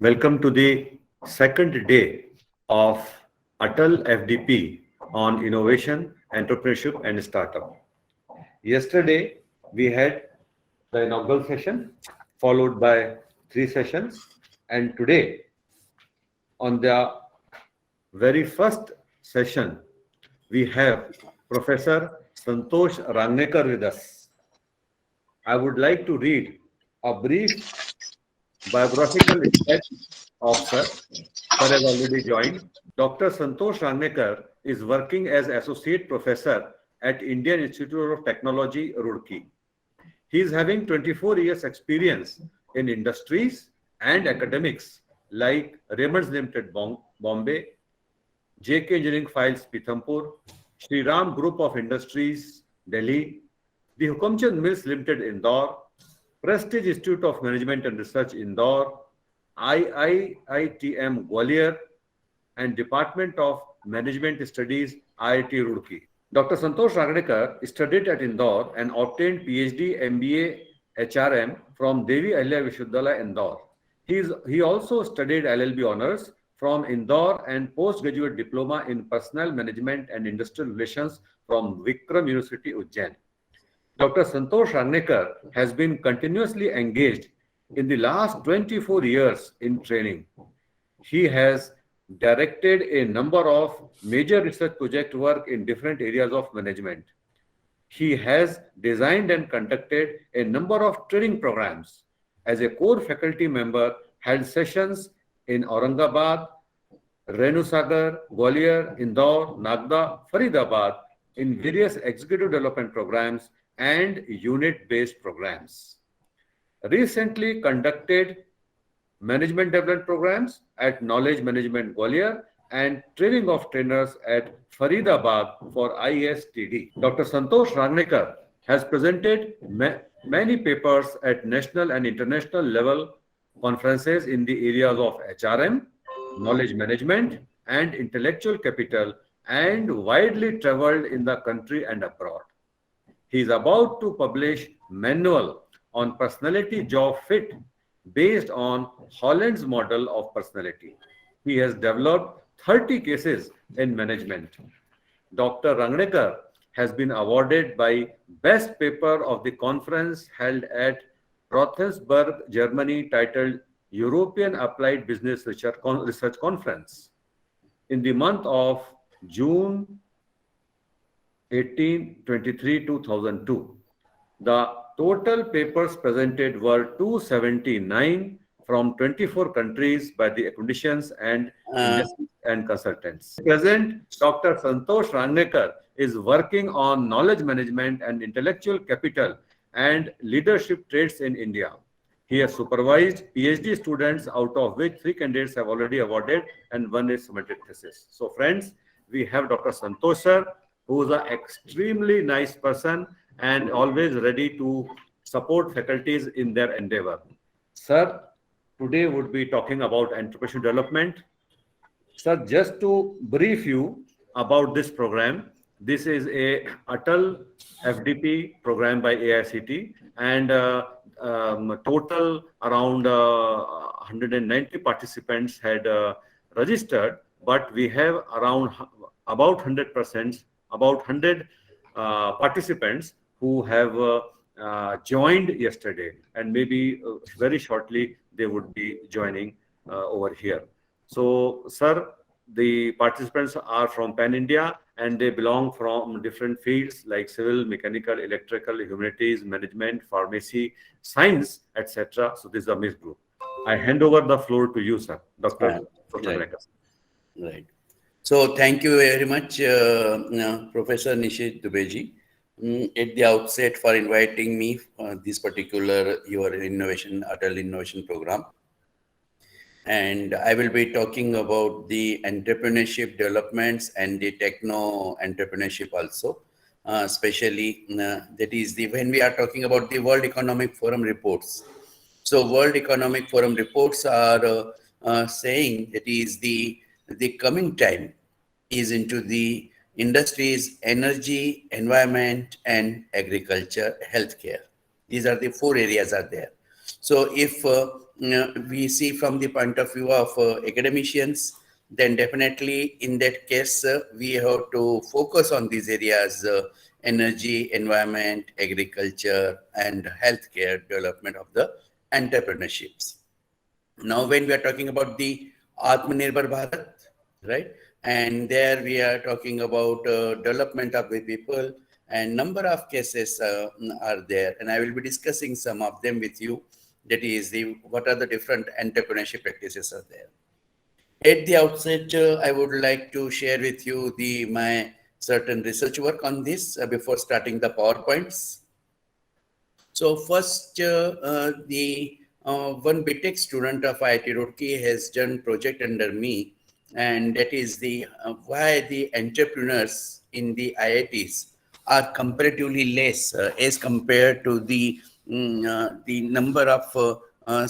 Welcome to the second day of ATAL FDP on innovation, entrepreneurship, and startup. Yesterday, we had the inaugural session, followed by 3 sessions, and today, on the very first session, we have Professor Santosh Rangnekar with us. I would like to read a brief biographical sketch of Sir. Sir has already joined. Dr. Santosh Rangnekar is working as Associate Professor at Indian Institute of Technology, Roorkee. He is having 24 years experience in industries and academics like Raymond's Limited, Bombay, JK Engineering Files, Pithampur, Shri Ram Group of Industries, Delhi, the Hukamchand Mills Limited, Indore, Prestige Institute of Management and Research, Indore, IIITM Gwalior, and Department of Management Studies, IIT Roorkee. Dr. Santosh Rangnekar studied at Indore and obtained PhD MBA HRM from Devi Ahilya Vishwavidyalaya, Indore. He also studied LLB honors from Indore and postgraduate diploma in Personnel Management and Industrial Relations from Vikram University, Ujjain. Dr. Santosh Rangnekar has been continuously engaged in the last 24 years in training. He has directed a number of major research project work in different areas of management. He has designed and conducted a number of training programs. As a core faculty member, held sessions in Aurangabad, Renusagar, Gwalior, Indore, Nagda, Faridabad in various executive development programs and unit-based programs. Recently conducted management development programs at Knowledge Management Gwalior and training of trainers at Faridabad for ISTD. Dr. Santosh Rangnekar has presented many papers at national and international level conferences in the areas of HRM, knowledge management, and intellectual capital, and widely traveled in the country and abroad. He is about to publish manual on personality job fit based on Holland's model of personality. He has developed 30 cases in management. Dr. Rangnekar has been awarded by Best Paper of the conference held at Rothensburg, Germany, titled European Applied Business Research Conference. In the month of June 1823-2002. The total papers presented were 279 from 24 countries by the academicians and consultants. Present, Dr. Santosh Rangnekar is working on knowledge management and intellectual capital and leadership traits in India. He has supervised PhD students, out of which 3 candidates have already awarded and 1 is submitted thesis. So friends, we have Dr. Santosh sir, who is an extremely nice person and always ready to support faculties in their endeavor. Sir, today would be talking about entrepreneurship development. Sir, just to brief you about this program, this is a ATAL FDP program by AICT, and total around 190 participants had registered, but we have around about 100%, about 100 participants who have joined yesterday, and maybe very shortly they would be joining over here. So, sir, the participants are from Pan India and they belong from different fields like civil, mechanical, electrical, humanities, management, pharmacy, science, etc. So this is a mixed group. I hand over the floor to you, sir, Dr. Right. So thank you very much, Professor Nishit Dubeji, at the outset for inviting me for this particular your innovation, ATAL innovation program. And I will be talking about the entrepreneurship developments and the techno entrepreneurship also, especially that is when we are talking about the World Economic Forum reports. So World Economic Forum reports are saying that is the coming time is into the industries, energy, environment, and agriculture, healthcare. These are the 4 areas are there. So if we see from the point of view of academicians, then definitely in that case, we have to focus on these areas, energy, environment, agriculture, and healthcare development of the entrepreneurships. Now, when we are talking about the Atmanirbhar Bharat, right? And there we are talking about development of the people, and number of cases are there. And I will be discussing some of them with you. That is, what are the different entrepreneurship practices are there. At the outset, I would like to share with you my certain research work on this before starting the PowerPoints. So first, the one BTech student of IIT Roorkee has done project under me, and that is the why the entrepreneurs in the IITs are comparatively less as compared to the number of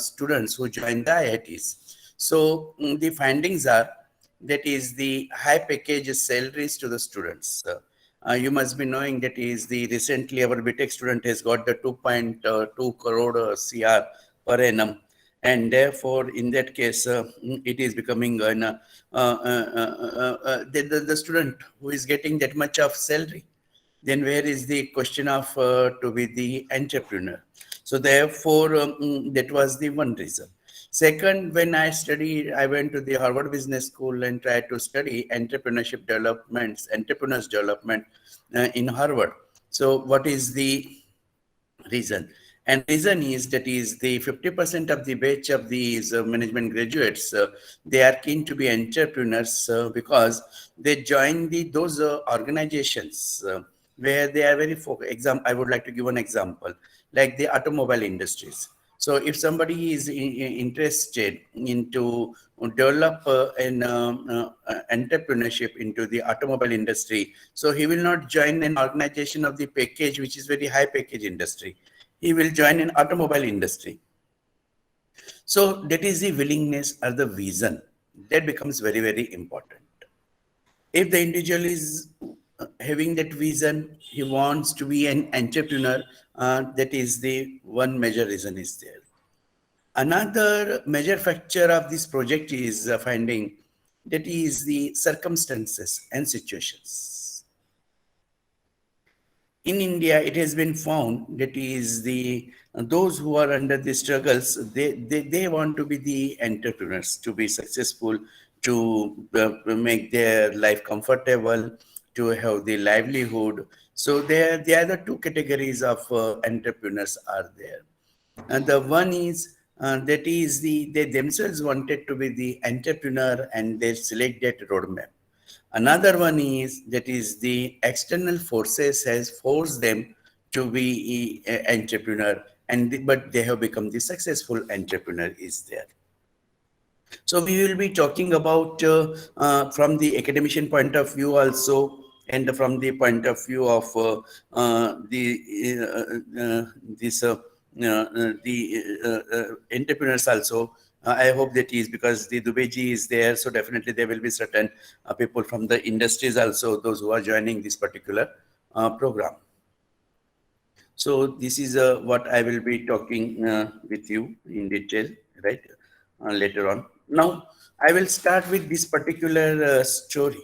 students who join the IITs. So the findings are that is the high package salaries to the students. You must be knowing that is the recently our BTech student has got the 2.2 crore CR per annum, and therefore in that case it is becoming the student who is getting that much of salary, then where is the question of to be the entrepreneur? So therefore that was the one reason. Second, when I studied, I went to the Harvard Business School and tried to study entrepreneurship developments, entrepreneurs development in Harvard. So what is the reason? And reason is that is the 50% of the batch of these management graduates, they are keen to be entrepreneurs because they join those organizations where they are very focused. I would like to give an example, like the automobile industries. So if somebody is interested into develop an entrepreneurship into the automobile industry, so he will not join an organization of the package, which is very high package industry. He will join an automobile industry. So that is the willingness or the vision that becomes very, very important. If the individual is having that vision, he wants to be an entrepreneur, that is the one major reason is there. Another major factor of this project is finding that is the circumstances and situations. In India, it has been found that is those who are under the struggles, they want to be the entrepreneurs, to be successful, to make their life comfortable, to have the livelihood. So there are the two categories of entrepreneurs are there. And the one is that is they themselves wanted to be the entrepreneur and they select that roadmap. Another one is that is the external forces has forced them to be an entrepreneur, but they have become the successful entrepreneur is there. So we will be talking about from the academician point of view also, and from the point of view of entrepreneurs also. I hope that is because the Dubeji is there, so definitely there will be certain people from the industries also, those who are joining this particular program. So this is what I will be talking with you in detail, right, later on. Now, I will start with this particular story,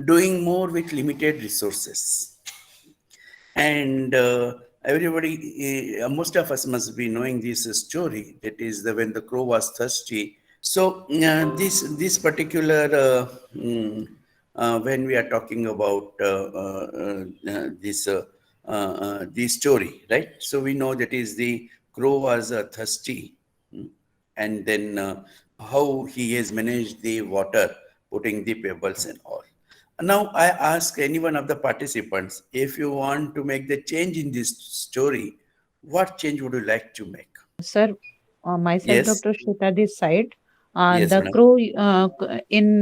doing more with limited resources. And everybody, most of us must be knowing this story, that is when the crow was thirsty. So this particular, when we are talking about this story, right? So we know that is the crow was thirsty, and then how he has managed the water, putting the pebbles and all. Now, I ask any one of the participants, if you want to make the change in this story, what change would you like to make? Sir, myself, Yes, Dr. Shweta, this side. yes, The madam. crow, in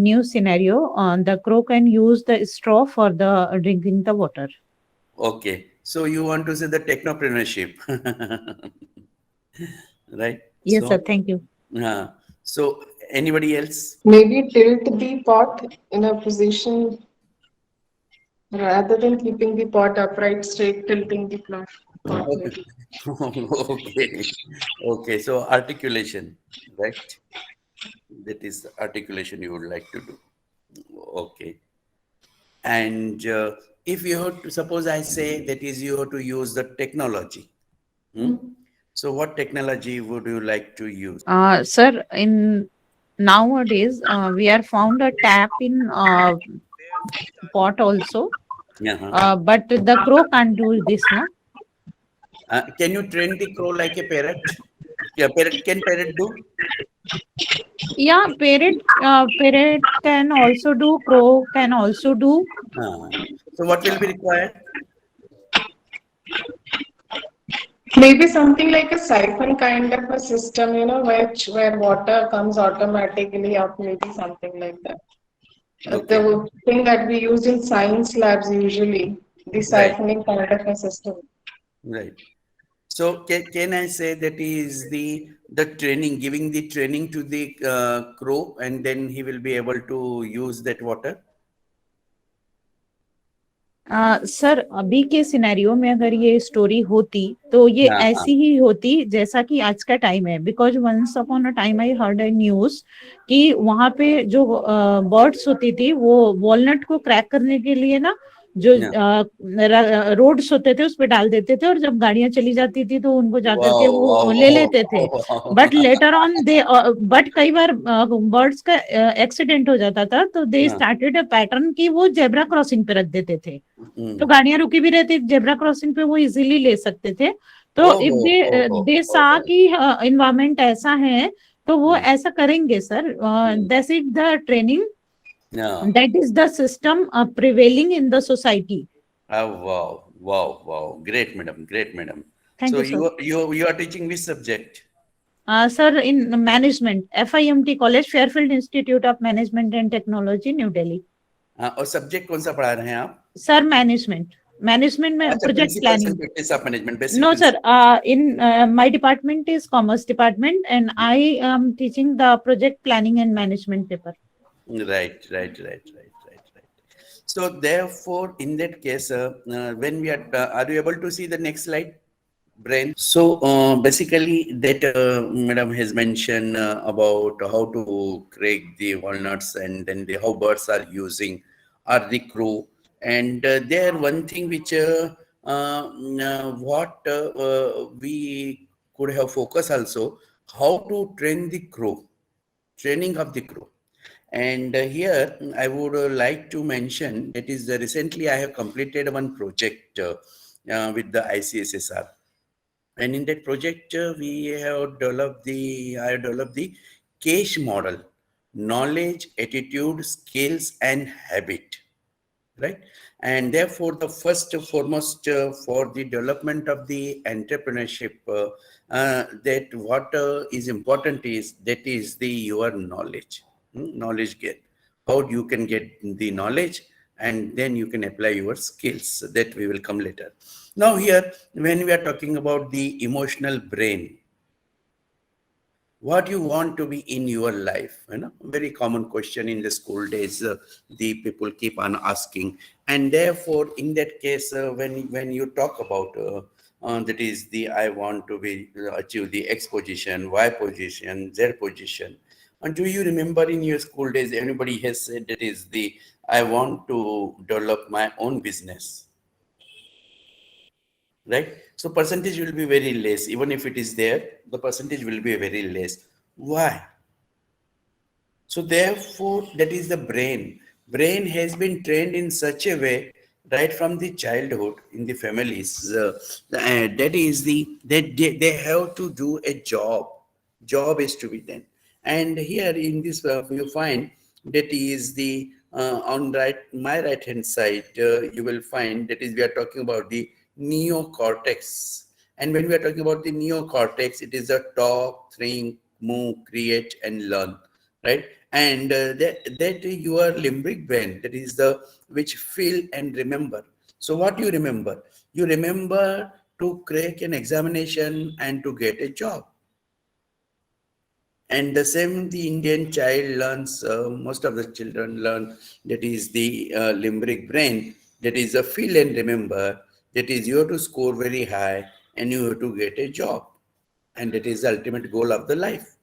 new scenario, the crow can use the straw for the drinking the water. Okay, so you want to say the technopreneurship, right? Yes, sir. Thank you. Uh, so anybody else? Maybe tilt the pot in a position rather than keeping the pot upright, straight, tilting the floor. Okay. Okay. Okay. So articulation, right? That is the articulation you would like to do. Okay. And if you have to, suppose I say that is you have to use the technology. Hmm? So what technology would you like to use? Sir, in nowadays, we are found a tap in pot also, Yeah. but the crow can't do this, no? Can you train the crow like a parrot? Yeah, parrot can parrot do? Yeah, parrot can also do, crow can also do. Uh, so what will be required? Maybe something like a siphon kind of a system, where water comes automatically up, maybe something like that. Okay, The thing that we use in science labs usually, the right, siphoning kind of a system. right. So can I say that is the training, giving the training to the crow, and then he will be able to use that water? Sir अभी के scenario में अगर ये story होती तो ये हाँ, ऐसी ही होती जैसा कि आज का टाइम है, because once upon a time I heard a news कि वहां पे जो बर्ड्स होती थी वो वॉलनट को क्रैक करने के लिए ना जो yeah. रोड्स होते थे उस पे डाल देते थे, और जब गाड़ियां चली जाती थी तो उनको जाकर के Wow, वो ले wow, लेते थे. wow. But later on they but कई बार बर्ड्स का एक्सीडेंट हो जाता था तो दे हाँ, स्टार्टेड अ पैटर्न कि वो जेब्रा क्रॉसिंग पे रख देते थे, तो हम्म। गाड़ियां रुकी भी रहती, जेब्रा क्रॉसिंग पे वो इजीली ले सकते थे. तो इफ ओहो, ओहो, दे सा ओहो। की इन्वायरमेंट ऐसा है तो वो हम्म, ऐसा करेंगे sir. That's it the training, yeah. That is the system prevailing in the society. Wow, wow, wow. Great, madam. Great, madam. Thank So you sir. you are teaching which subject? Sir in management, FIMT college, Fairfield institute of management and technology, new Delhi. और subject कौन सा पढ़ा रहे हैं आप? Sir management, management में अच्छा, project principles and planning. Practice of management, basic No, sir. Principle. In my department is commerce department, and I am teaching the project planning and management paper. Right. So therefore, in that case, when we are you able to see the next slide, Brain? So basically, that Madam has mentioned about how to crack the walnuts, and then how birds are using, or the crow, and there one thing which what we could have focused also, how to train the crow, training of the crow. And here I would like to mention that is recently I have completed one project with the ICSSR, and in that project we have I have developed the CASE model: knowledge, attitude, skills, and habit. Right, and therefore the first and foremost for the development of the entrepreneurship, that what is important is that is the your knowledge. Knowledge get, how you can get the knowledge, and then you can apply your skills, that we will come later. Now here, when we are talking about the emotional brain, what you want to be in your life, very common question in the school days, the people keep on asking. And therefore in that case, when you talk about that is the I want to be achieve the X position, Y position, Z position. And do you remember in your school days anybody has said that is the I want to develop my own business? Right, so percentage will be very less. Even if it is there, the percentage will be very less. Why? So therefore that is the brain has been trained in such a way right from the childhood in the families, that is that they have to do a job is to be done. And here in this you find that is the on my right hand side, you will find that is we are talking about the neocortex. And when we are talking about the neocortex, it is the talk, think, move, create, and learn, right? And that your limbic brain, that is the which feel and remember. So what you remember? You remember to crack an examination and to get a job. And the same the Indian child learns, most of the children learn, that is the limbic brain, that is a feel and remember. That is, you have to score very high and you have to get a job. And that is the ultimate goal of the life.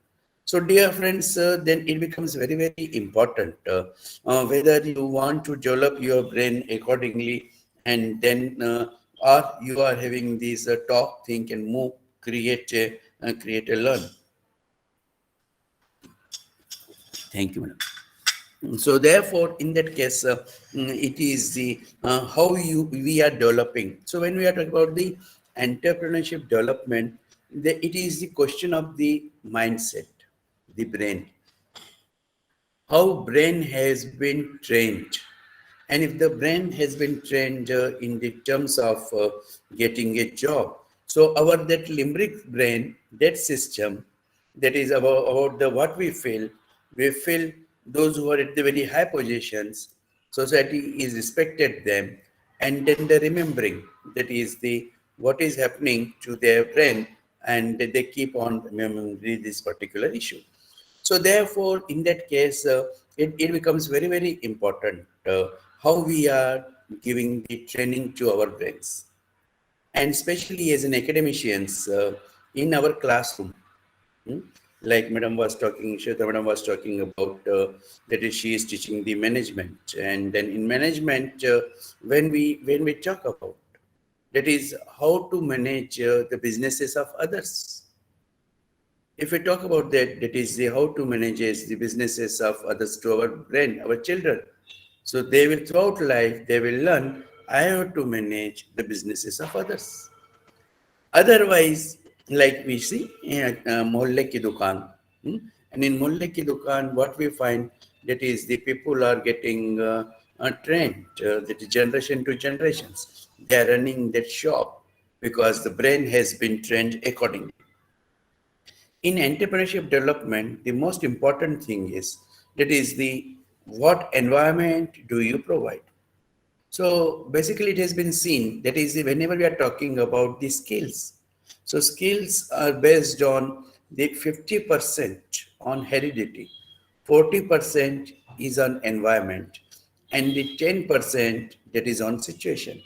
So, dear friends, then it becomes very, very important whether you want to develop your brain accordingly, and then or you are having these talk, think, and move, create a learn. Thank you, madam. So therefore, in that case, it is the how we are developing. So when we are talking about the entrepreneurship development, it is the question of the mindset, the brain, how brain has been trained. And if the brain has been trained in the terms of getting a job, so our that limbic brain, that system, that is about the what we feel those who are at the very high positions, society is respected them, and then the remembering, that is the what is happening to their brain, and they keep on remembering this particular issue. So therefore, in that case, it becomes very, very important how we are giving the training to our brains. And especially as an academicians in our classroom, like Madam was talking, Shweta Madam was talking about that is she is teaching the management. And then in management, when we talk about, that is how to manage the businesses of others. If we talk about that, that is the how to manage the businesses of others to our brain, our children. So they will throughout life, they will learn, I have to manage the businesses of others. Otherwise, like we see in Mohalle ki dukaan, and in Mohalle ki dukaan, what we find that is the people are getting trained, that is generation to generations. They are running that shop because the brain has been trained accordingly. In entrepreneurship development, the most important thing is that is the what environment do you provide. So basically it has been seen that is whenever we are talking about the skills. So skills are based on the 50% on heredity, 40% is on environment, and the 10% that is on situation.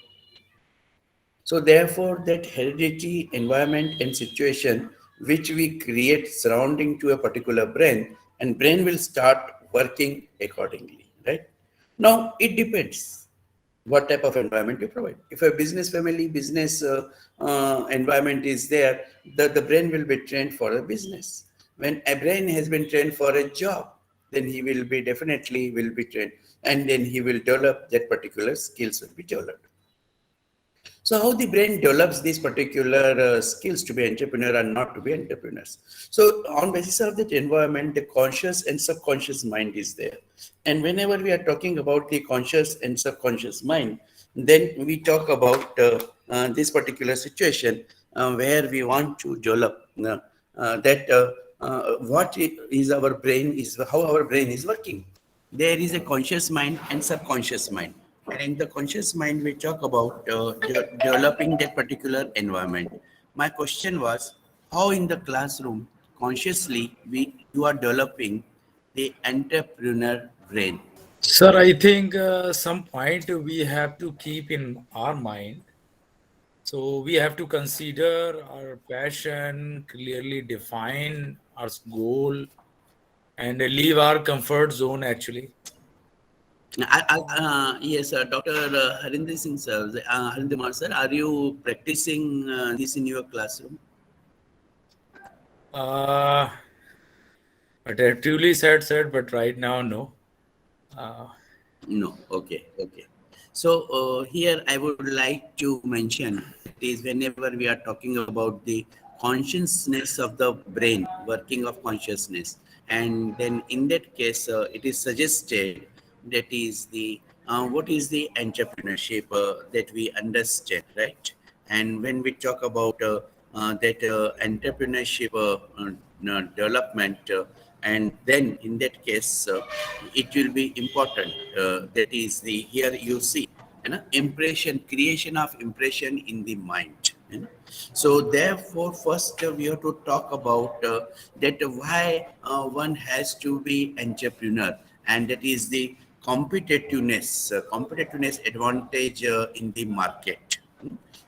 So therefore, that heredity, environment, and situation which we create surrounding to a particular brain, and brain will start working accordingly, right? Now, it depends what type of environment you provide. If a business family, business environment is there, the brain will be trained for a business. When a brain has been trained for a job, then he will be definitely will be trained, and then he will develop that particular skills will be developed. So how the brain develops these particular skills to be entrepreneur and not to be entrepreneurs. So on basis of that environment, the conscious and subconscious mind is there. And whenever we are talking about the conscious and subconscious mind, then we talk about this particular situation where we want to develop what is our brain is, how our brain is working. There is a conscious mind and subconscious mind. And in the conscious mind, we talk about developing that particular environment. My question was, how in the classroom, consciously, you are developing the entrepreneur brain? Sir, I think some point we have to keep in our mind. So we have to consider our passion, clearly define our goal, and leave our comfort zone actually. Yes, Dr. Harinder Singh sir, Harindemar sir, are you practicing this in your classroom? Truly said, but right now, no. No, okay. So here I would like to mention is whenever we are talking about the consciousness of the brain, working of consciousness, and then in that case, it is suggested that is the what is the entrepreneurship that we understand, right? And when we talk about that entrepreneurship development, and then in that case, it will be important. That is the here you see, impression, creation of impression in the mind. So therefore, first we have to talk about that why one has to be entrepreneur, and that is the competitiveness advantage in the market.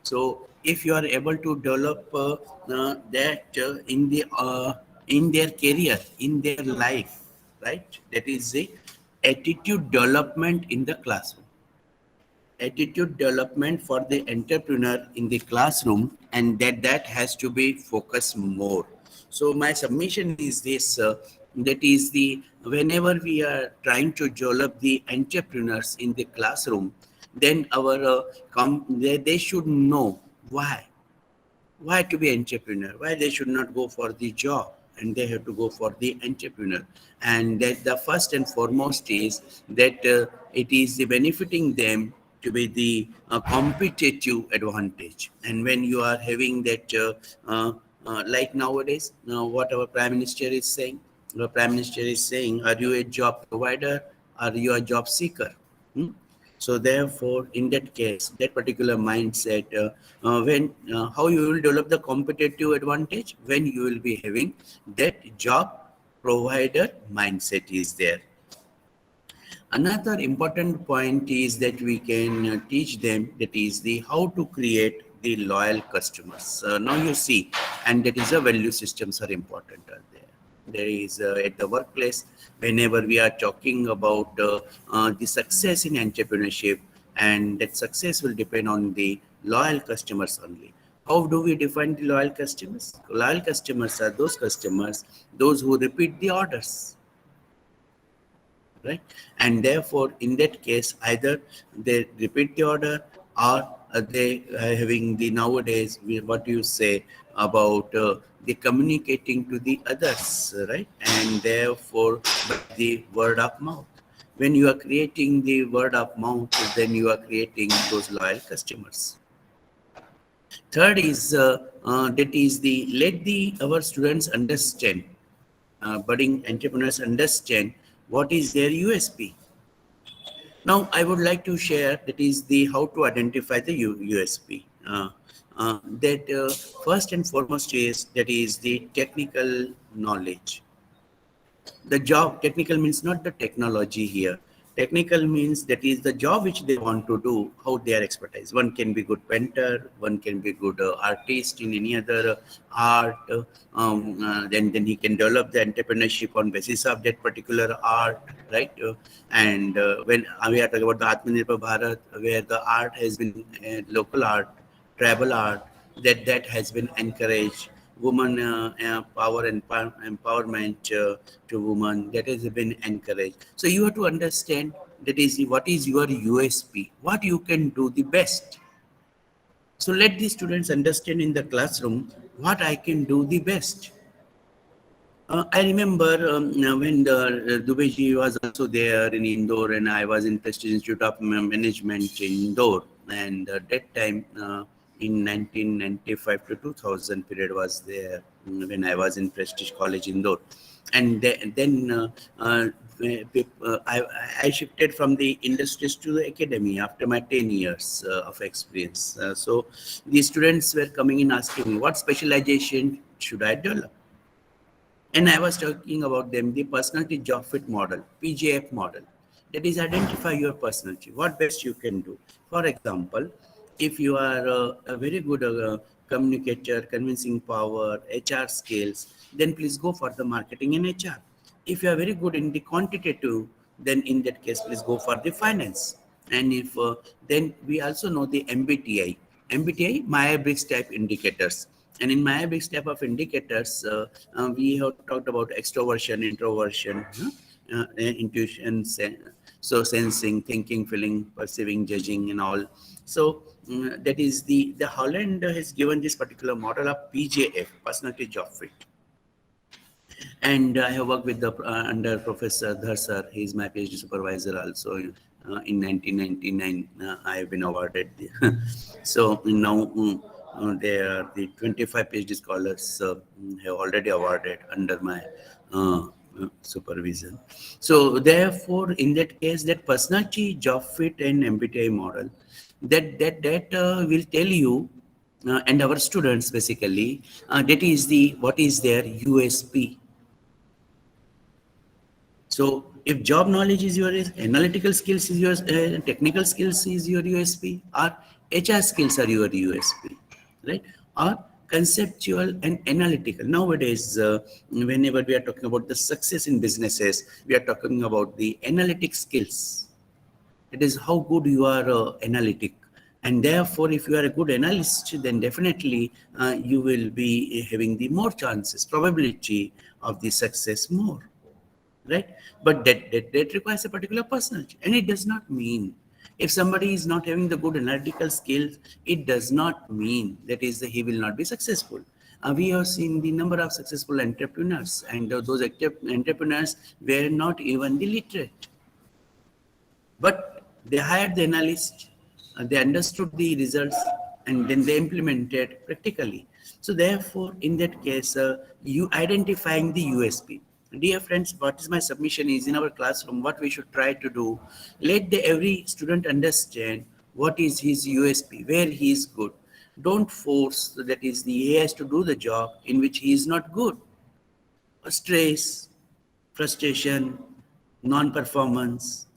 So if you are able to develop that in their career, in their life, right? That is the attitude development in the classroom. Attitude development for the entrepreneur in the classroom, and that has to be focused more. So my submission is this, that is the whenever we are trying to develop the entrepreneurs in the classroom, then our they should know why to be entrepreneur, why they should not go for the job and they have to go for the entrepreneur. And that the first and foremost is that it is the benefiting them to be the competitive advantage. And when you are having that like nowadays, what our prime minister is saying, the prime minister is saying, are you a job provider, are you a job seeker? Hmm? So therefore, in that case, that particular mindset, when how you will develop the competitive advantage, when you will be having that job provider mindset is there. Another important point is that we can teach them, that is the how to create the loyal customers. Now you see, and that is a value systems are important there. There is at the workplace, whenever we are talking about the success in entrepreneurship, and that success will depend on the loyal customers only. How do we define the loyal customers? Loyal customers are those customers, those who repeat the orders, right? And therefore, in that case, either they repeat the order, or they having the nowadays what you say about the communicating to the others, right? And therefore, by the word of mouth. When you are creating the word of mouth, then you are creating those loyal customers. Third is that is the let the our students understand, budding entrepreneurs understand what is their USP. Now, I would like to share that is the how to identify the USP. That first and foremost is that is the technical knowledge. The job, technical means not the technology here. Technical means that is the job which they want to do, how they are expertise. One can be good painter, one can be good artist in any other art. Then he can develop the entrepreneurship on basis of that particular art, right? And when we are talking about the Atmanirbhar Bharat, where the art has been local art, tribal art, that has been encouraged. Woman power and empowerment to women, that has been encouraged. So you have to understand that is what is your USP, what you can do the best. So let the students understand in the classroom what I can do the best. I remember when Dubeji was also there in Indore, and I was in Prestige Institute of Management in Indore. And that time, in 1995 to 2000 period was there when I was in Prestige College Indore. And then I shifted from the industries to the academy after my 10 years of experience. So the students were coming in asking me, what specialization should I develop? And I was talking about them, the personality job fit model, PJF model. That is identify your personality, what best you can do. For example, if you are a very good communicator, convincing power, HR skills, then please go for the marketing and HR. If you are very good in the quantitative, then in that case, please go for the finance. And if then we also know the MBTI, Myers-Briggs type indicators. And in Myers-Briggs type of indicators, we have talked about extroversion, introversion, intuition, so sensing, thinking, feeling, perceiving, judging, and all. So that is the Holland has given this particular model of PJF, personality job fit. And I have worked with the under Professor Dhar sir. He is my PhD supervisor also. In 1999, I have been awarded. So now there are the 25 PhD scholars have already awarded under my supervision. So therefore, in that case, that personality, job fit, and MBTI model, that will tell you and our students basically that is the what is their USP. So if job knowledge is your analytical skills is your technical skills is your USP, or HR skills are your USP, right? Or conceptual and analytical. Nowadays, whenever we are talking about the success in businesses, we are talking about the analytic skills. It is how good you are analytic. And therefore, if you are a good analyst, then definitely you will be having the more chances, probability of the success more, right? But that requires a particular personality. And it does not mean, if somebody is not having the good analytical skills, it does not mean that is he will not be successful. We have seen the number of successful entrepreneurs, and those entrepreneurs were not even the literate. But they hired the analyst, they understood the results, and then they implemented practically. So therefore, in that case, you identifying the USP. Dear friends, what is my submission is in our classroom, what we should try to do, let every student understand what is his USP, where he is good. Don't force, that is, he has to do the job in which he is not good. Stress, frustration, non-performance.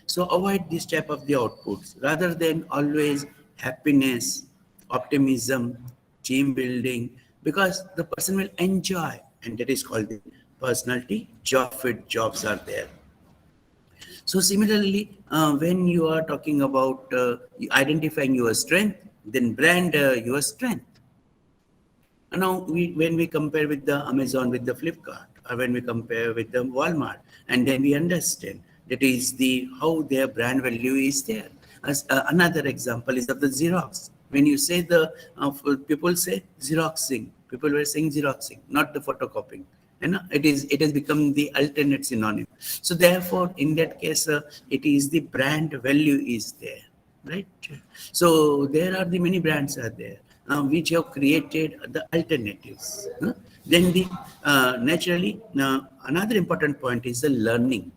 So avoid this type of the outputs rather than always happiness, optimism, team building, because the person will enjoy, and that is called the personality. Job fit jobs are there. So similarly, when you are talking about identifying your strength, then brand your strength. Now, when we compare with the Amazon, with the Flipkart, or when we compare with the Walmart, and then we understand that is the how their brand value is there. As another example is of the Xerox. When you say the people say Xeroxing, people were saying Xeroxing, not the photocopying. And it has become the alternate synonym. So therefore, in that case, it is the brand value is there, right? So there are the many brands are there. Which have created the alternatives. Then the naturally another important point is the learning.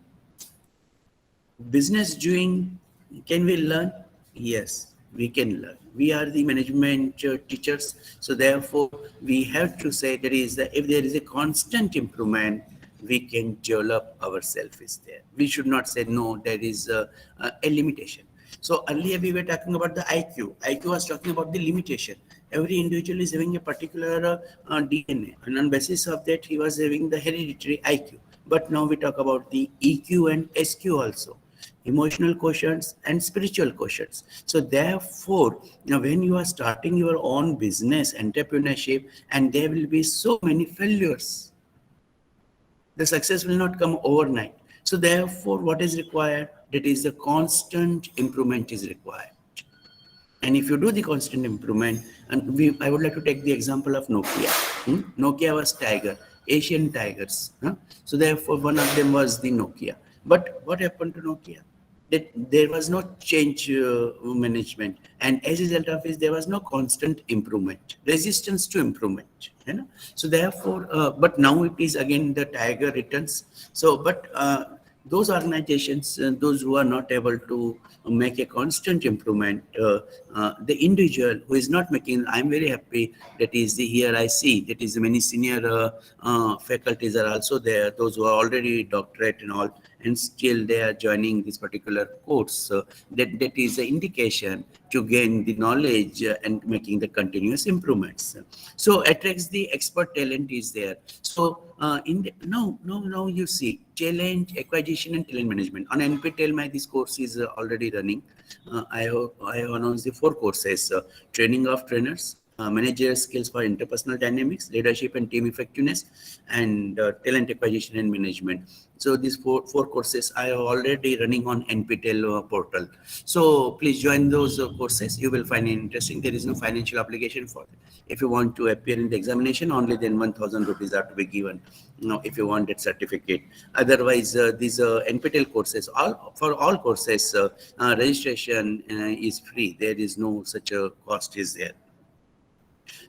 Business doing, can we learn? Yes, we can learn. We are the management teachers, so therefore we have to say there is if there is a constant improvement, we can develop ourselves is there. We should not say no, there is a limitation. So earlier we were talking about the IQ. IQ was talking about the limitation. Every individual is having a particular DNA, and on basis of that, he was having the hereditary IQ. But now we talk about the EQ and SQ also, emotional quotients and spiritual quotients. So therefore, when you are starting your own business, entrepreneurship, and there will be so many failures, the success will not come overnight. So therefore, what is required? That is the constant improvement is required. And if you do the constant improvement, and I would like to take the example of Nokia. Nokia was tiger, Asian tigers. So therefore, one of them was the Nokia. But what happened to Nokia? That there was no change management, and as a result of it, there was no constant improvement, resistance to improvement. So therefore, but now it is again the tiger returns. So, but those organizations, those who are not able to make a constant improvement, the individual who is not making, I'm very happy that is the here I see that is many senior faculties are also there, those who are already doctorate and all, and still they are joining this particular course. So that is an indication to gain the knowledge and making the continuous improvements. So attracts the expert talent is there. So now you see talent acquisition and talent management on NPTEL. This course is already running. I have announced the 4 courses: training of trainers, managerial skills for interpersonal dynamics, leadership and team effectiveness, and talent acquisition and management. So these four courses I are already running on NPTEL portal. So please join those courses. You will find it interesting. There is no financial obligation for it. If you want to appear in the examination, only then 1,000 rupees are to be given. If you want that certificate. Otherwise, these NPTEL courses, for all courses, registration is free. There is no such a cost is there.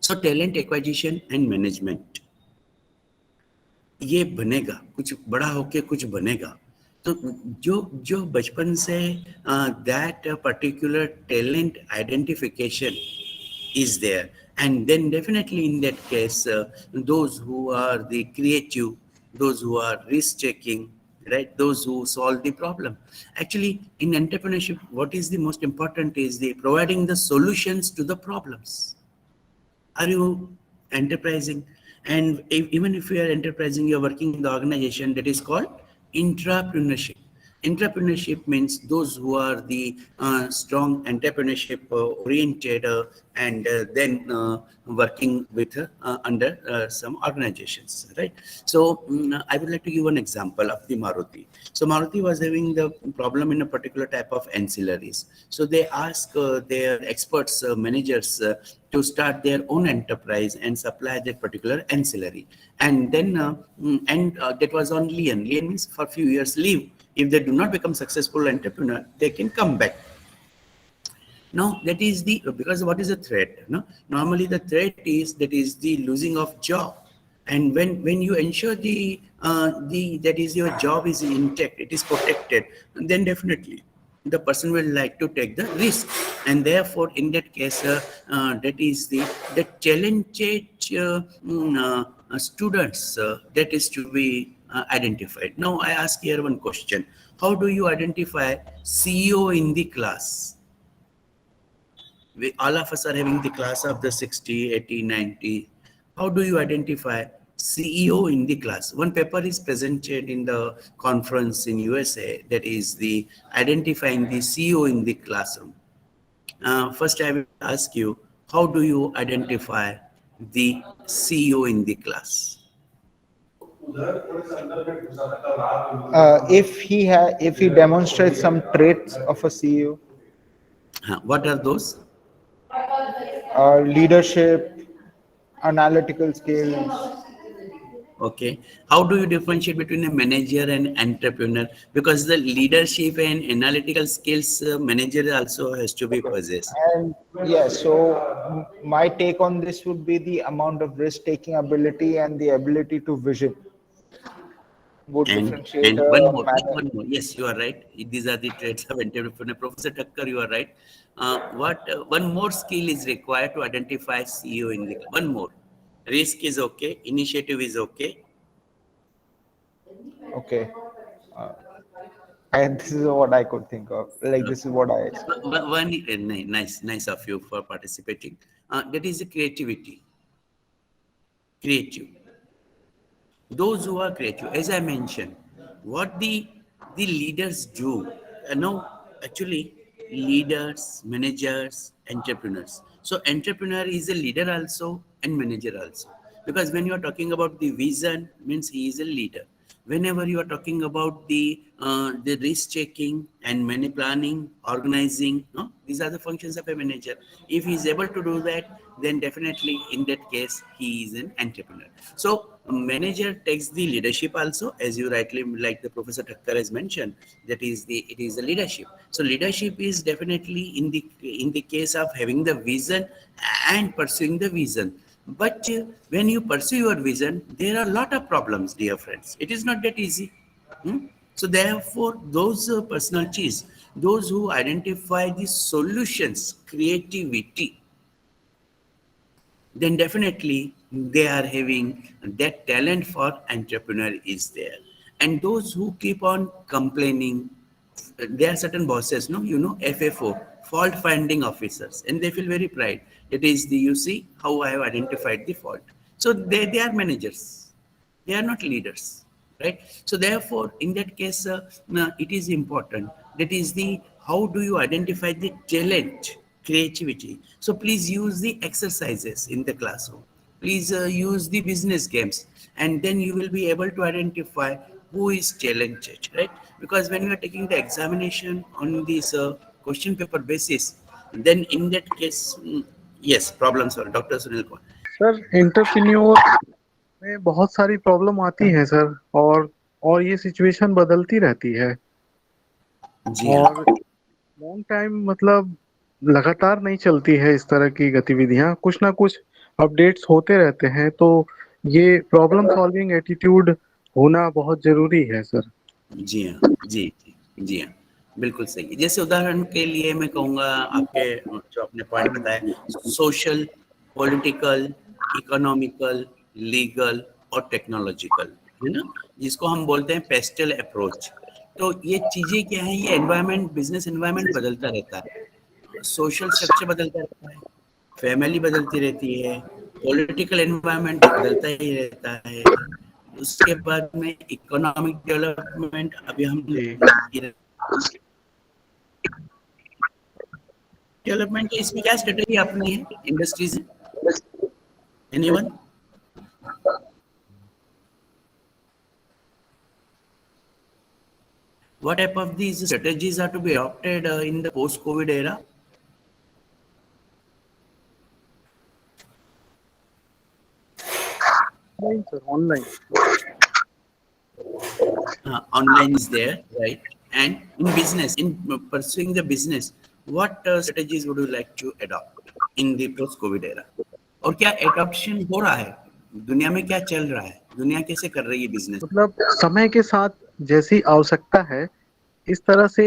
So talent acquisition and management, ये बनेगा, कुछ बड़ा होके कुछ बनेगा. तो जो बचपन से that particular talent identification is there, and then definitely in that case, those who are the creative, those who are risk taking, right? Those who solve the problem. Actually, in entrepreneurship, what is the most important is the providing the solutions to the problems. Are you enterprising? And even if you are enterprising, you're working in the organization that is called intrapreneurship. Entrepreneurship means those who are the strong entrepreneurship oriented and then working with under some organizations, right? So I would like to give one example of the Maruti. So Maruti was having the problem in a particular type of ancillaries. So they asked their experts, managers, to start their own enterprise and supply that particular ancillary. And then, that was on lien. Lien means for a few years leave. If they do not become successful entrepreneur, they can come back. Now, that is the, because what is the threat? No? Normally the threat is, that is the losing of job. And when you ensure that is your job is intact, it is protected, then definitely the person will like to take the risk. And therefore, in that case, that is the challenged students that is to be identified. Now, I ask here one question. How do you identify CEO in the class? All of us are having the class of the 60, 80, 90. How do you identify CEO in the class? One paper is presented in the conference in USA, that is the identifying the CEO in the classroom. First, I will ask you, how do you identify the CEO in the class? If he demonstrates some traits of a CEO, What are those? leadership, analytical skills. Okay. How do you differentiate between a manager and entrepreneur? Because the leadership and analytical skills, manager also has to be possessed. And yes, so my take on this would be the amount of risk-taking ability and the ability to vision would differentiate And a one more, manager. one more. Yes, you are right. These are the traits of entrepreneur. Professor Thakkar, you are right. One more skill is required to identify CEO in the, one more. Risk is okay. Initiative is okay. Okay. And this is what I could think of. Like, this is what I. One, nice of you for participating. That is the creativity. Creative. Those who are creative, as I mentioned, what the leaders do. Actually, leaders, managers, entrepreneurs. So entrepreneur is a leader also and manager also. Because when you are talking about the vision, means he is a leader. Whenever you are talking about the risk checking and money planning, organizing, no? These are the functions of a manager. If he is able to do that, then definitely in that case, he is an entrepreneur. So manager takes the leadership also, as you rightly, like the Professor Thakkar has mentioned, it is the leadership. So leadership is definitely in the case of having the vision and pursuing the vision. But when you pursue your vision, there are a lot of problems, dear friends. It is not that easy. So therefore, those personalities, those who identify the solutions, creativity, then definitely they are having that talent for entrepreneur is there. And those who keep on complaining, there are certain bosses, no, FFO, fault finding officers, and they feel very pride. It is the, you see how I have identified the fault. So they are managers. They are not leaders, right? So therefore, in that case, it is important. That is the, how do you identify the talent, creativity? So please use the exercises in the classroom. Please use the business games, and then you will be able to identify who is talented, right? Because when you are taking the examination on this question paper basis, then in that case, yes, problem solved. Dr. Sunil Kumar. Sir entrepreneur में बहुत सारी problem आती है sir, और ये situation बदलती रहती है, जी हाँ, और लॉन्ग टाइम मतलब लगातार नहीं चलती है इस तरह की गतिविधियां, कुछ ना कुछ अपडेट्स होते रहते हैं। तो ये प्रॉब्लम सॉल्विंग एटीट्यूड होना बहुत जरूरी है सर। जी हाँ, जी हाँ, बिल्कुल सही। जैसे उदाहरण के लिए मैं कहूँगा, आपके जो आपने पॉइंट बताया, सोशल, पॉलिटिकल, इकोनॉमिकल, लीगल और टेक्नोलॉजिकल, है ना, जिसको हम बोलते हैं पेस्टल अप्रोच। तो ये चीजें क्या है, ये एनवायरमेंट, बिजनेस एनवायरमेंट बदलता रहता है, सोशल स्ट्रक्चर बदलता रहता है, फैमिली बदलती रहती है, पॉलिटिकल एनवायरनमेंट बदलता ही रहता है, उसके बाद में इकोनॉमिक डेवलपमेंट। अभी हम जी डेवलपमेंट के इसमें क्या स्ट्रेटेजी अपनी है industries, anyone? What type of these strategies are to be adopted in the post-COVID era? Online sir, online. Online is there, right? And in business, in pursuing the business, what strategies would you like to adopt in the post-COVID era? और क्या adoption हो रहा है, दुनिया में क्या चल रहा है, दुनिया कैसे कर रही है बिजनेस? मतलब समय के साथ जैसी आवश्यकता है इस तरह से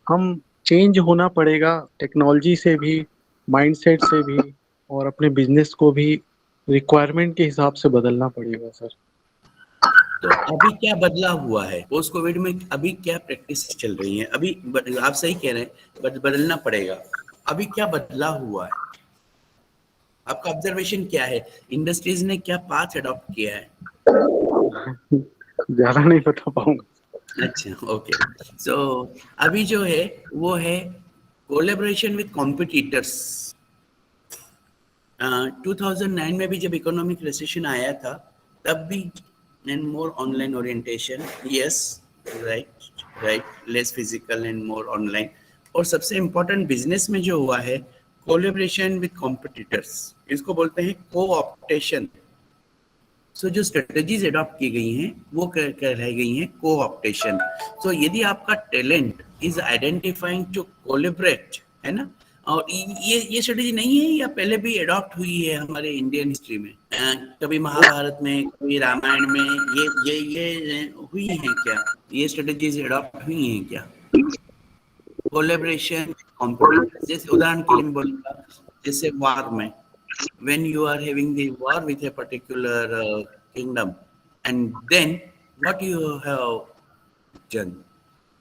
हम चेंज होना पड़ेगा, टेक्नोलॉजी से भी, माइंडसेट से भी, और अपने बिजनेस को भी रिक्वायरमेंट के हिसाब से बदलना पड़ेगा सर। तो अभी क्या बदला हुआ है पोस्ट कोविड में, अभी क्या प्रैक्टिस चल रही है? अभी आप सही कह रहे हैं, बदलना पड़ेगा। अभी क्या बदला हुआ है, आपका ऑब्जर्वेशन क्या है, इंडस्ट्रीज ने क्या पाथ अडॉप्ट किया है? ज्यादा नहीं बता पाऊंगा। अच्छा, ओके। सो अभी जो है वो है कोलैबोरेशन विद कॉम्पिटिटर्स। 2009 में भी जब इकोनॉमिक रिसेशन आया था तब भी and more online orientation, yes, right, less physical and more online। और सबसे important बिजनेस में जो हुआ है कोलैबोरेशन विद कॉम्पिटिटर्स, इसको बोलते हैं को-ऑप्टेशन। सो जो स्ट्रेटजीज अडॉप्ट की गई हैं वो कहलाई गई हैं को-ऑप्टेशन। सो यदि आपका talent is identifying to collaborate, है ना, और ये स्ट्रेटेजी नहीं है या पहले भी अडॉप्ट हुई है हमारे इंडियन हिस्ट्री में, कभी महाभारत में, कभी रामायण में, ये हुई है क्या, ये स्ट्रेटेजीज अडॉप्ट हुई हैं क्या? कोलैबोरेशन कॉम्पिटिटर्स, जैसे उदाहरण के लिए मैं बोलूँगा, जैसे वार में, when you are having the war with a particular kingdom, and then what you have done,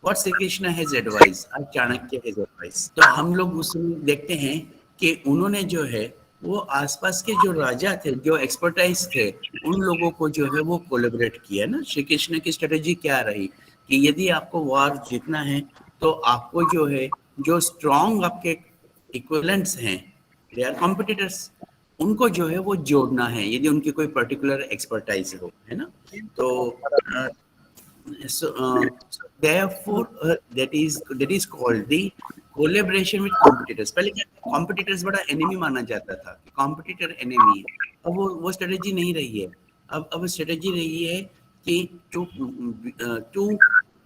what Sri Krishna has advised, or Chanakya has advised। तो हम लोग उसमें देखते हैं कि उन्होंने जो है वो आसपास के जो राजा थे, जो एक्सपर्टाइज थे, उन लोगों को जो है वो कोलैबोरेट किया ना। श्री कृष्ण की स्ट्रेटेजी क्या रही कि यदि आपको वार जीतना है तो आपको जो है जो स्ट्रॉन्ग आपके इक्विवेलेंट्स हैं, दे आर कॉम्पिटिटर्स, उनको जो है वो जोड़ना है यदि उनकी कोई पर्टिकुलर एक्सपर्टाइज हो, है ना। तो therefore that is called the collaboration with competitors। पहले क्या कॉम्पिटिटर्स बड़ा एनिमी माना जाता था, कॉम्पिटिटर एनिमी है, अब वो स्ट्रेटेजी नहीं रही है। अब स्ट्रेटेजी रही है कि to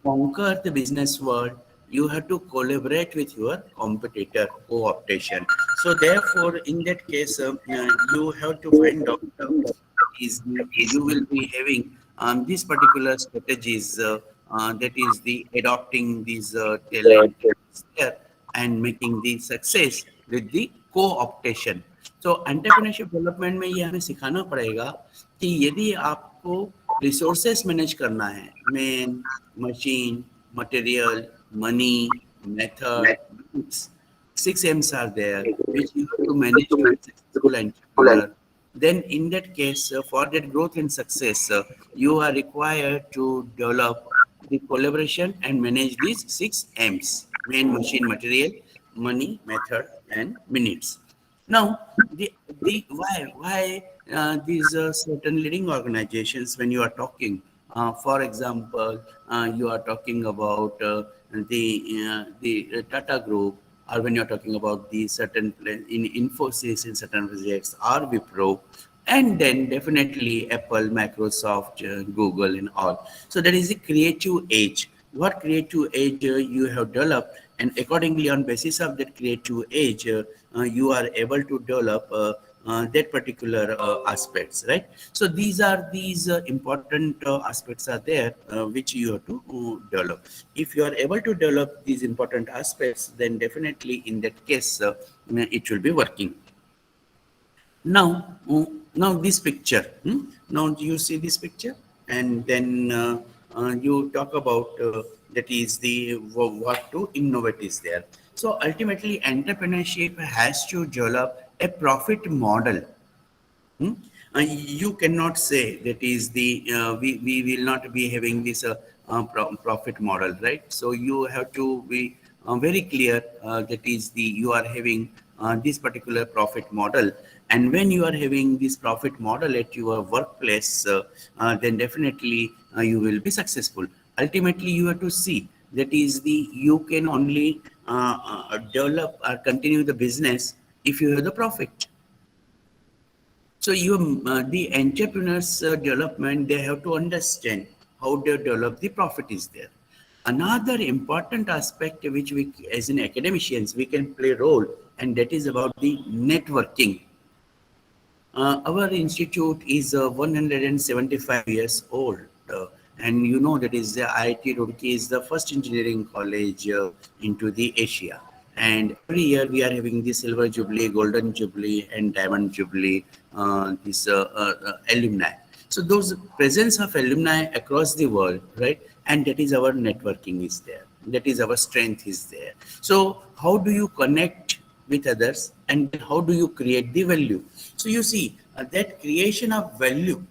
conquer the business world you have to collaborate with your competitor, co-optation। So therefore in that case you have to find out you will be having these particular strategies, that is the adopting these talent there and making the success with the co-optation। तो entrepreneurship development में ये हमें सिखाना पड़ेगा कि यदि आपको resources manage करना है, man, machine, material, money, method, 6 M's are there which you have to manage to be successful entrepreneur। Then in that case for that growth and success you are required to develop the collaboration and manage these 6 M's: main, machine, material, money, method and minutes। Now the why these certain leading organizations, when you are talking, for example you are talking about the Tata Group, or when you're talking about the certain in Infosys in certain projects, or Wipro, and then definitely Apple, Microsoft, Google and all. So that is the creative age. What creative age you have developed, and accordingly on basis of that creative age you are able to develop that particular aspects, right? So these are important aspects are there which you have to develop. If you are able to develop these important aspects, then definitely in that case it will be working. Now this picture, now do you see this picture? and then you talk about that is the what to innovate is there. So ultimately, entrepreneurship has to develop a profit model. Hmm? You cannot say that is the we will not be having this profit model, right? So you have to be very clear that is the you are having this particular profit model, and when you are having this profit model at your workplace, then definitely you will be successful. Ultimately, you have to see that is the you can only develop or continue the business if you have the profit. So the entrepreneurs development, they have to understand how they develop the profit is there. Another important aspect which we, as an academicians, we can play role, and that is about the networking. Our institute is 175 years old, and you know that is the IIT Roorkee is the first engineering college into the Asia. And every year we are having the silver jubilee, golden jubilee, and diamond jubilee. This alumni. So those presence of alumni across the world, right? And that is our networking is there. That is our strength is there. So how do you connect with others, and how do you create the value? So you see that creation of value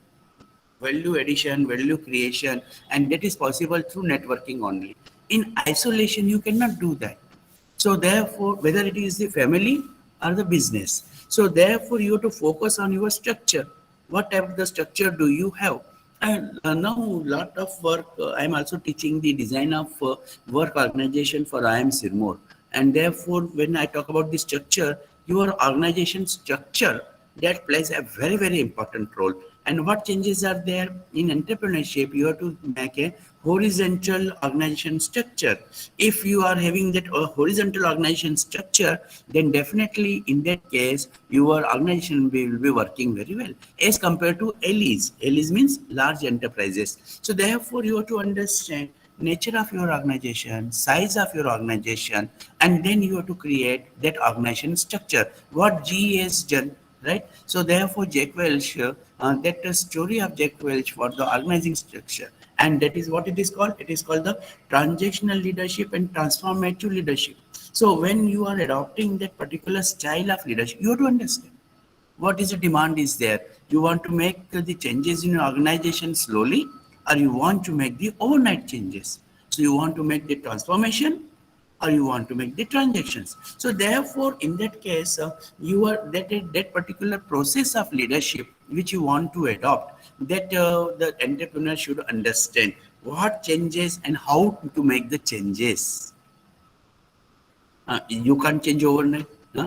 addition, value creation, and that is possible through networking only. In isolation, you cannot do that. So therefore, whether it is the family or the business, so therefore you have to focus on your structure. What type of the structure do you have? And now lot of work, I'm also teaching the design of work organization for IIM Sirmoor. And therefore, when I talk about the structure, your organization structure, that plays a very, very important role. And what changes are there in entrepreneurship? You have to make a horizontal organization structure. If you are having that horizontal organization structure, then definitely in that case, your organization will be working very well as compared to LEs. LEs means large enterprises. So therefore, you have to understand nature of your organization, size of your organization, and then you have to create that organization structure. What GE has done, right? So therefore, Jack Welch, that story of Jack Welch for the organizing structure, and that is what it is called. It is called the transactional leadership and transformative leadership. So when you are adopting that particular style of leadership, you have to understand what is the demand is there. You want to make the changes in your organization slowly, or you want to make the overnight changes. So you want to make the transformation, or you want to make the transactions. So therefore, in that case, you are that particular process of leadership which you want to adopt, that the entrepreneur should understand what changes and how to make the changes. You can't change overnight.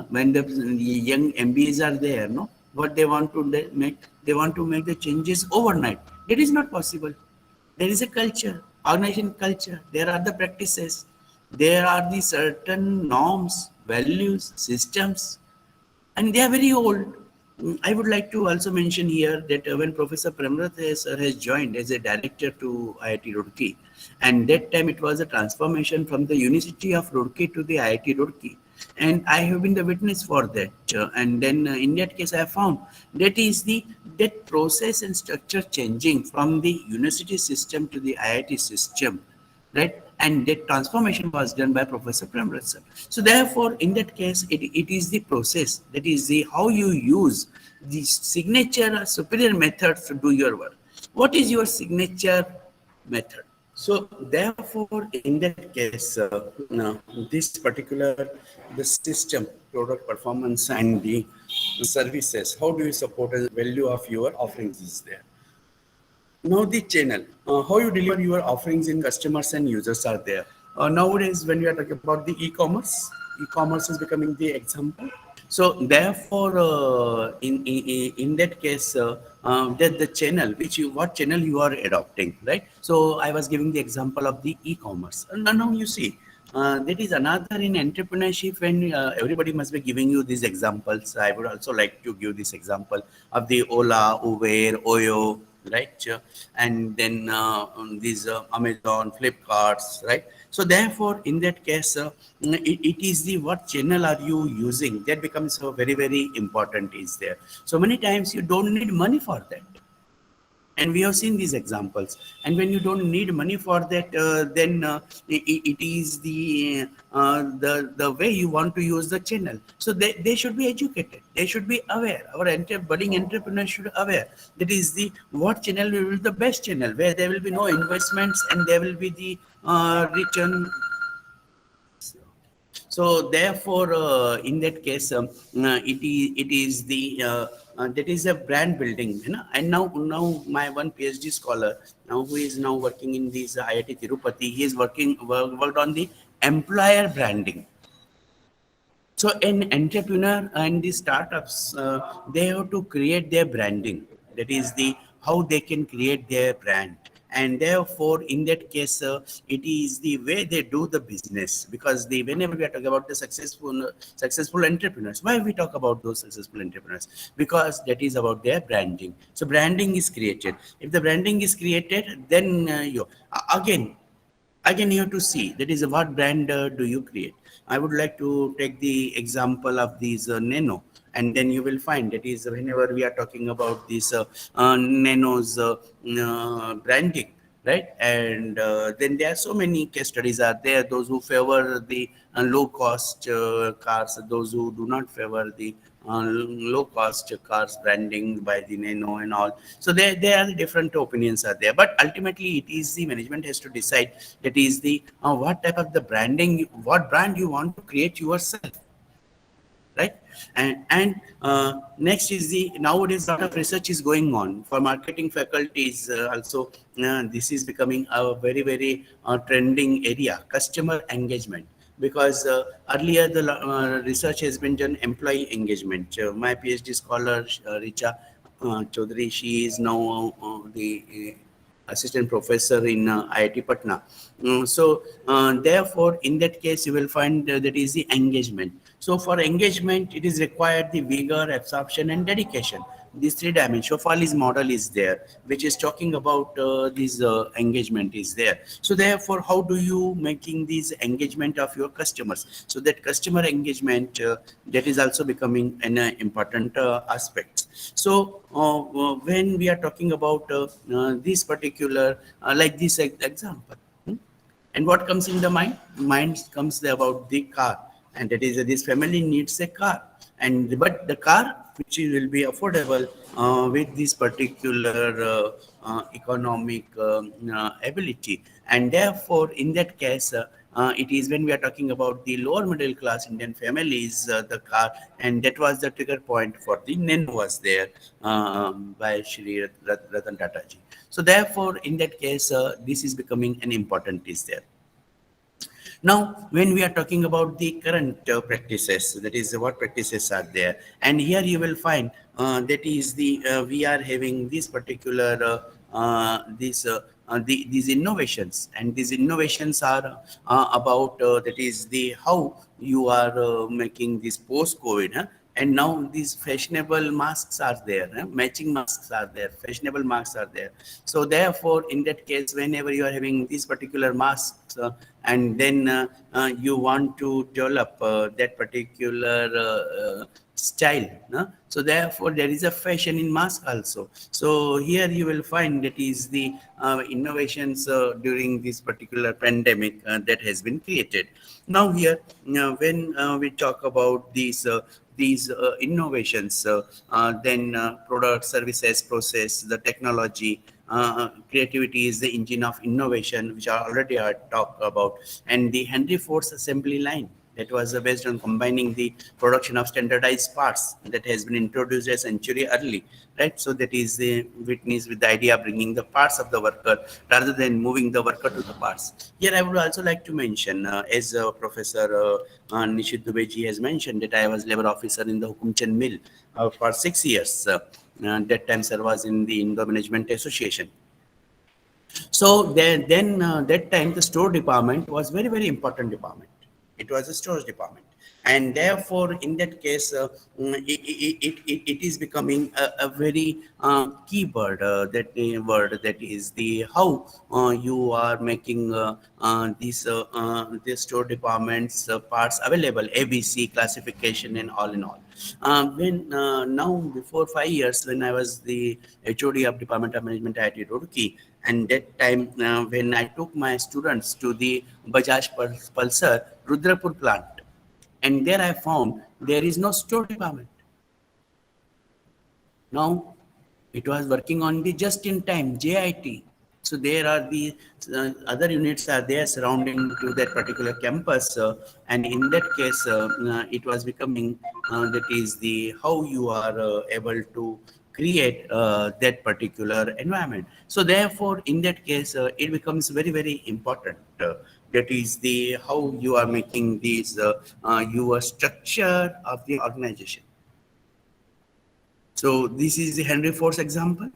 When the young MBAs are there, no, what they want to make, they want to make the changes overnight. That is not possible. There is a culture, organization culture. There are the practices. There are the certain norms, values, systems, and they are very old. I would like to also mention here that when Professor Premratha sir has joined as a director to IIT Roorkee, and that time it was a transformation from the University of Roorkee to the IIT Roorkee, and I have been the witness for that. And then in that case, I have found that process and structure changing from the university system to the IIT system, right? And that transformation was done by Professor Premratha. So therefore, in that case, it is the process, that is the how you use the signature superior methods to do your work. What is your signature method? So therefore, in that case, this particular the system, product performance, and the services, how do you support the value of your offerings is there? Now the channel, how you deliver your offerings in customers and users are there. Nowadays, when we are talking about the e-commerce is becoming the example. So therefore, in that case, that the channel what channel you are adopting, right? So I was giving the example of the e-commerce. Now you see, that is another in entrepreneurship when everybody must be giving you these examples. I would also like to give this example of the Ola, Uber, Oyo, right? And then these Amazon, Flipkarts, right? So therefore, in that case, it is the what channel are you using that becomes very, very important is there. So many times you don't need money for that. And we have seen these examples. And when you don't need money for that, then it is the way you want to use the channel. So they should be educated. They should be aware. Our budding entrepreneurs should be aware. That is the what channel will be the best channel, where there will be no investments and there will be the return. So therefore, in that case, it is the that is a brand building, you know. And now my one PhD scholar now who is now working in this IIT Tirupati, he is worked on the employer branding. So an entrepreneur and the startups, they have to create their branding. That is the how they can create their brand. And therefore, in that case, it is the way they do the business. Because whenever we are talking about the successful entrepreneurs, why we talk about those successful entrepreneurs? Because that is about their branding. So branding is created. If the branding is created, then again you have to see that is what brand do you create. I would like to take the example of these nano, and then you will find that is whenever we are talking about this nano's branding, right? And then there are so many case studies are there, those who favor the low cost cars, those who do not favor the low cost cars branding by the nano and all. So there are different opinions are there, but ultimately it is the management has to decide that is the what type of the branding, what brand you want to create yourself, right? And next is the nowadays a lot of research is going on for marketing faculties also. This is becoming a very trending area, customer engagement. Because earlier the research has been done employee engagement. My PhD scholar Richa Chaudhary, she is now the assistant professor in IIT Patna. So therefore, in that case, you will find that is the engagement. So for engagement, it is required the vigor, absorption, and dedication. These three dimensions. Shofali's model is there, which is talking about this engagement is there. So therefore, how do you making this engagement of your customers? So that customer engagement, that is also becoming an important aspect. So when we are talking about this particular, like this example, and what comes in the mind? Mind comes about the car, and that is this family needs a car, and but the car which will be affordable with this particular economic ability, and therefore in that case. It is when we are talking about the lower middle class Indian families, the car, and that was the trigger point for the Nano was there by Shri Ratan Tata ji. So therefore, in that case, this is becoming an important is there. Now, when we are talking about the current practices, that is what practices are there, and here you will find that is the we are having this particular these innovations, and these innovations are about that is the how you are making this post-COVID. And now these fashionable masks are there, matching masks are there, fashionable masks are there. So therefore, in that case, whenever you are having these particular masks, and then you want to develop that particular style, so therefore there is a fashion in mask also. So here you will find that is the innovations during this particular pandemic that has been created. Now here, when we talk about these innovations, then product, services, process, the technology, creativity is the engine of innovation, which I already talked about, and the Henry Ford's assembly line. That was based on combining the production of standardized parts that has been introduced a century early, right? So that is the witness with the idea of bringing the parts of the worker rather than moving the worker to the parts. Here I would also like to mention, as Professor Nishit Dubey has mentioned, that I was labor officer in the Hukumchand mill for 6 years. That time sir was in the Indo Management Association. So then that time the store department was very important department. It was a storage department. And therefore, in that case, it is becoming a very key word, word that is the how you are making these store departments parts available, ABC classification and all in all. When now before 5 years, when I was the HOD of Department of Management at Roorkee, and that time when I took my students to the Bajaj Pulsar Rudrapur plant, and there I found there is no store department. Now it was working on the just in time JIT. So there are the other units are there surrounding to that particular campus, and in that case, it was becoming that is the how you are able to create that particular environment. So therefore, in that case, it becomes very important. That is the how you are making these your structure of the organization. So this is the Henry Ford's example,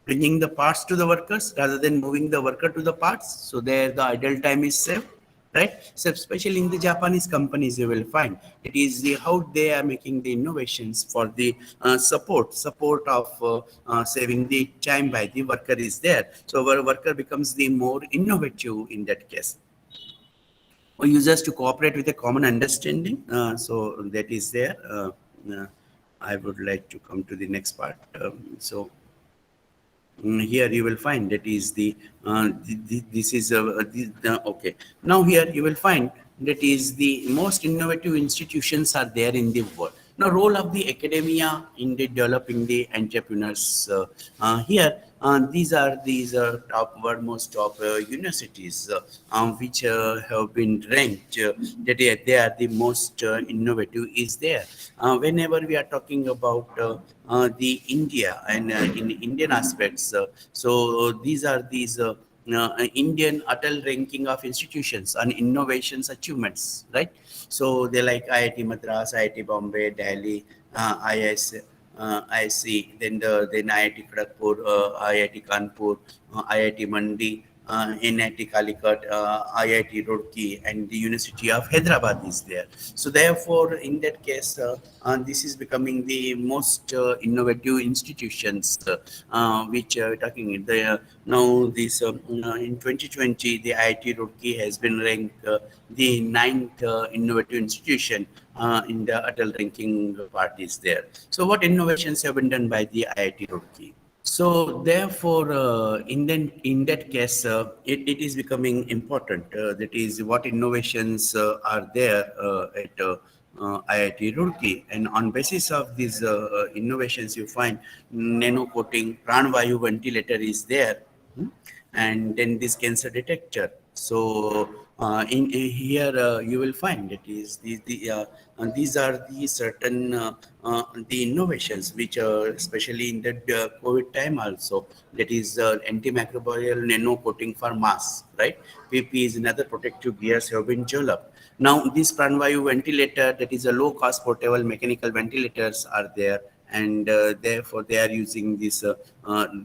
bringing the parts to the workers rather than moving the worker to the parts. So there the idle time is saved, right? So especially in the Japanese companies, you will find it is the how they are making the innovations for the support of saving the time by the worker is there. So our worker becomes the more innovative in that case. For users to cooperate with a common understanding. So that is there. I would like to come to the next part. Here you will find that is this is okay. Now here you will find that is the most innovative institutions are there in the world. Now role of the academia in the developing the entrepreneurs. Here these are most top universities which have been ranked that they are the most innovative is there. Whenever we are talking about the India and in Indian aspects, so these are Indian ATAL ranking of institutions and innovations achievements, right? So they like IIT Madras, IIT Bombay, Delhi, IIC, then IIT Kharagpur, IIT Kanpur, IIT Mandi, NIT Calicut, IIT Roorkee, and the University of Hyderabad is there. So therefore, in that case, this is becoming the most innovative institutions which are talking. Now this in 2020, the IIT Roorkee has been ranked the 9th innovative institution in the ATAL ranking part is there. So what innovations have been done by the IIT Roorkee? So therefore, in that case, it is becoming important. That is what innovations are there at IIT Roorkee, and on basis of these innovations, you find nano coating, pranvayu ventilator is there, and then this cancer detector. So in here you will find that is these are the certain the innovations which are especially in the COVID time also, that is antimicrobial nano coating for masks, right? PP is another protective gears have been developed. Now this pranvayu ventilator, that is a low cost portable mechanical ventilators are there, and therefore they are using this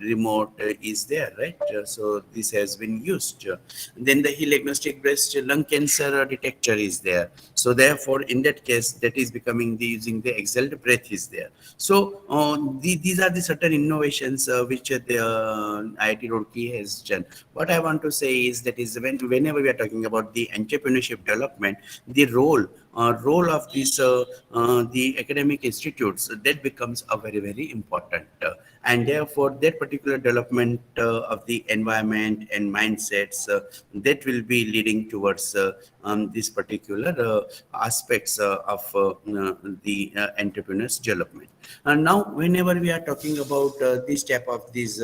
remote is there, right? So this has been used. Then the Hill agnostic breast lung cancer detector is there. So therefore, in that case, that is becoming using the exhaled breath is there. So these are the certain innovations which the IIT Roorkee has done. What I want to say is that is whenever we are talking about the entrepreneurship development, the role of this the academic institutes, that becomes a very important, and therefore that particular development of the environment and mindsets that will be leading towards this particular aspects of the entrepreneurs development. And now whenever we are talking about this type of these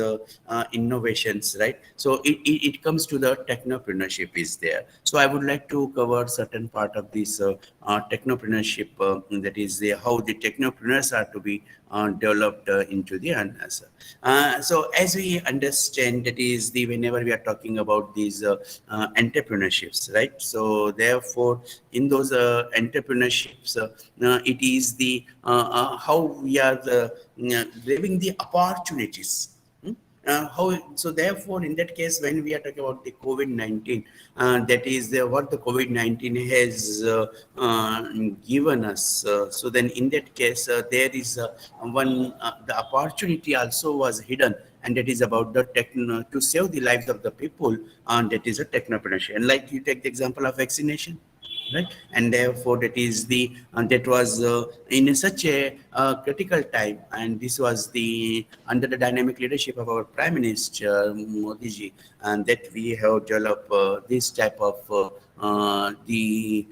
innovations, right, so it comes to the technopreneurship is there. So I would like to cover certain part of this technopreneurship, that is how the technopreneurs are to be developed into the answer. So as we understand, that is whenever we are talking about these entrepreneurships, right? So therefore, in those entrepreneurships, it is how we are grabbing the opportunities. So therefore, in that case, when we are talking about the COVID-19, that is what the COVID-19 has given us. So then, in that case, there is the opportunity also was hidden, and that is about the to save the lives of the people, and that is a technopreneurship. And like you take the example of vaccination, right? And therefore that is the that was in such a critical time, and this was the under the dynamic leadership of our Prime Minister Modi ji, and that we have developed this type of the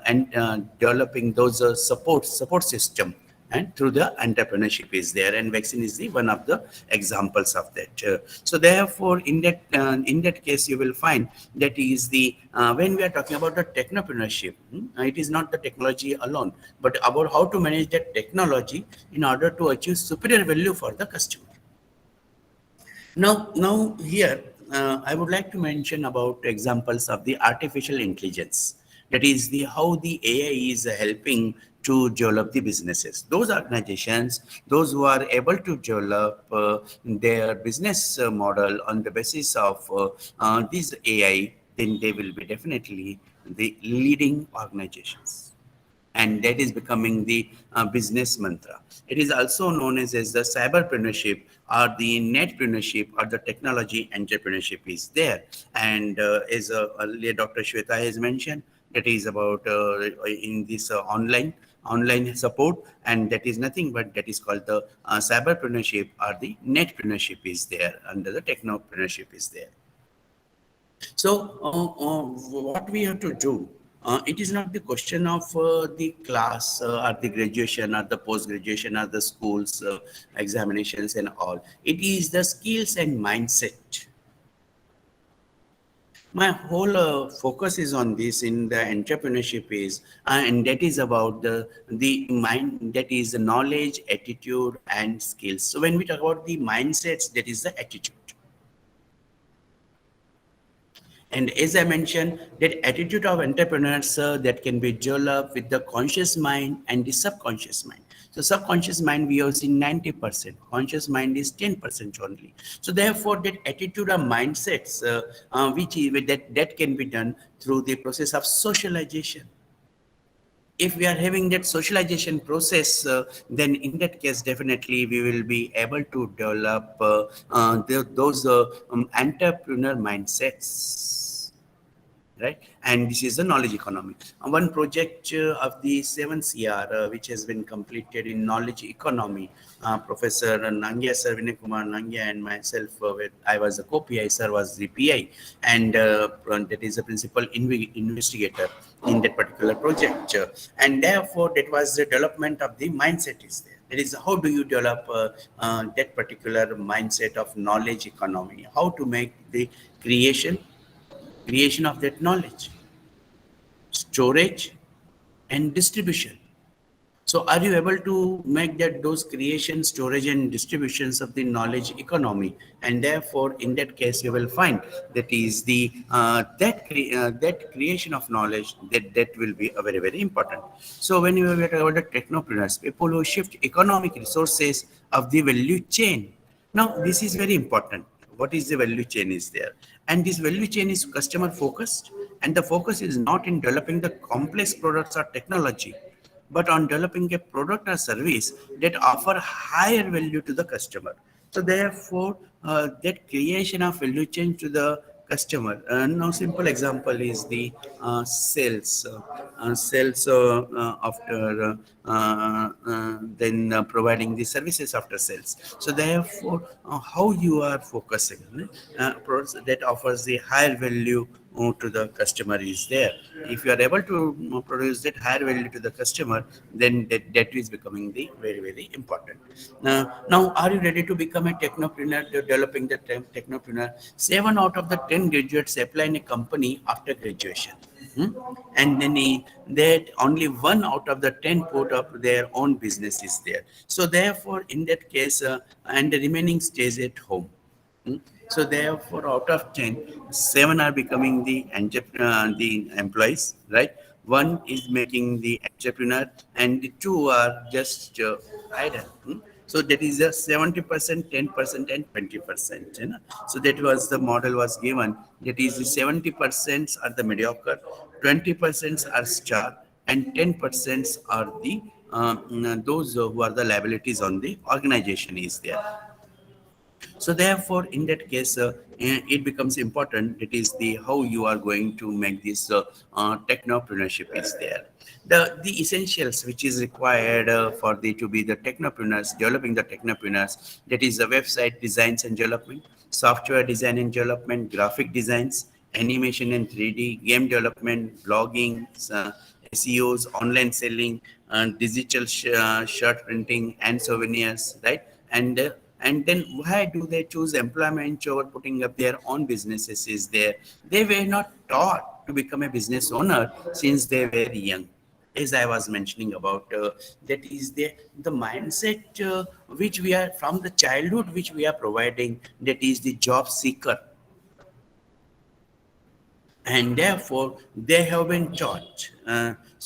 and developing those support system, and through the entrepreneurship is there, and vaccine is the one of the examples of that. So therefore, in that case, you will find that is the when we are talking about the technopreneurship, it is not the technology alone, but about how to manage that technology in order to achieve superior value for the customer. Now here, I would like to mention about examples of the artificial intelligence. That is the how the AI is helping to develop the businesses. Those organizations, those who are able to develop their business model on the basis of this AI, then they will be definitely the leading organizations, and that is becoming the business mantra. It is also known as the cyberpreneurship or the netpreneurship or the technology entrepreneurship is there. And as earlier Dr. Shweta has mentioned, that is about in this online support, and that is nothing but that is called the cyberpreneurship or the netpreneurship is there, under the technopreneurship is there. So what we have to do, it is not the question of the class or the graduation or the post-graduation or the schools examinations and all. It is the skills and mindset. My whole focus is on this in the entrepreneurship is, and that is about the mind, that is the knowledge, attitude, and skills. So when we talk about the mindsets, that is the attitude. And as I mentioned, that attitude of entrepreneurs that can be developed with the conscious mind and the subconscious mind. So subconscious mind, we have seen 90%. Conscious mind is 10% only. So therefore, that attitude of mindsets, that can be done through the process of socialization. If we are having that socialization process, then in that case, definitely we will be able to develop those entrepreneur mindsets. Right, and this is the knowledge economy. One project of the 7CR which has been completed in knowledge economy. Professor Nangia sir, Vinay Kumar Nangia, and myself, I was a co-PI, sir was the PI, and that is a principal investigator in that particular project. And therefore, that was the development of the mindset is there. That is, how do you develop that particular mindset of knowledge economy? How to make the creation of that knowledge, storage, and distribution. So are you able to make that those creation, storage, and distributions of the knowledge economy? And therefore, in that case, you will find that is the that creation of knowledge that will be a very, very important. So when you talk about the technopreneurs, people who shift economic resources of the value chain. Now, this is very important. What is the value chain is there? And this value chain is customer focused, and the focus is not in developing the complex products or technology, but on developing a product or service that offer higher value to the customer. So therefore, that creation of value chain to the customer. Now, simple example is the sales. Sales after then providing the services after sales. So therefore, how you are focusing products that offers the higher value to the customer is there. If you are able to produce that higher value to the customer, then that is becoming the very, very important. Now, are you ready to become a technopreneur, developing the technopreneur? 7 out of the 10 graduates apply in a company after graduation. And then that only 1 out of the 10 put up their own business is there. So therefore, in that case, and the remaining stays at home. So therefore, out of 10, 7 are becoming the employees, right? 1 is making the entrepreneur, and the 2 are just idle. So that is a 70%, 10%, and 20%. You know? So that was the model was given. That is the 70% are the mediocre, 20% are star, and 10% are the those who are the liabilities on the organization is there. So therefore, in that case, it becomes important. It is the how you are going to make this technopreneurship is there. The essentials which is required for the to be the technopreneurs, developing the technopreneurs. That is the website designs and development, software design and development, graphic designs, animation and 3D, game development, blogging, SEOs, online selling, digital shirt printing and souvenirs, right? And then why do they choose employment over putting up their own businesses is there? They were not taught to become a business owner since they were young. As I was mentioning about, that is the mindset which we are from the childhood, which we are providing, that is the job seeker. And therefore they have been taught.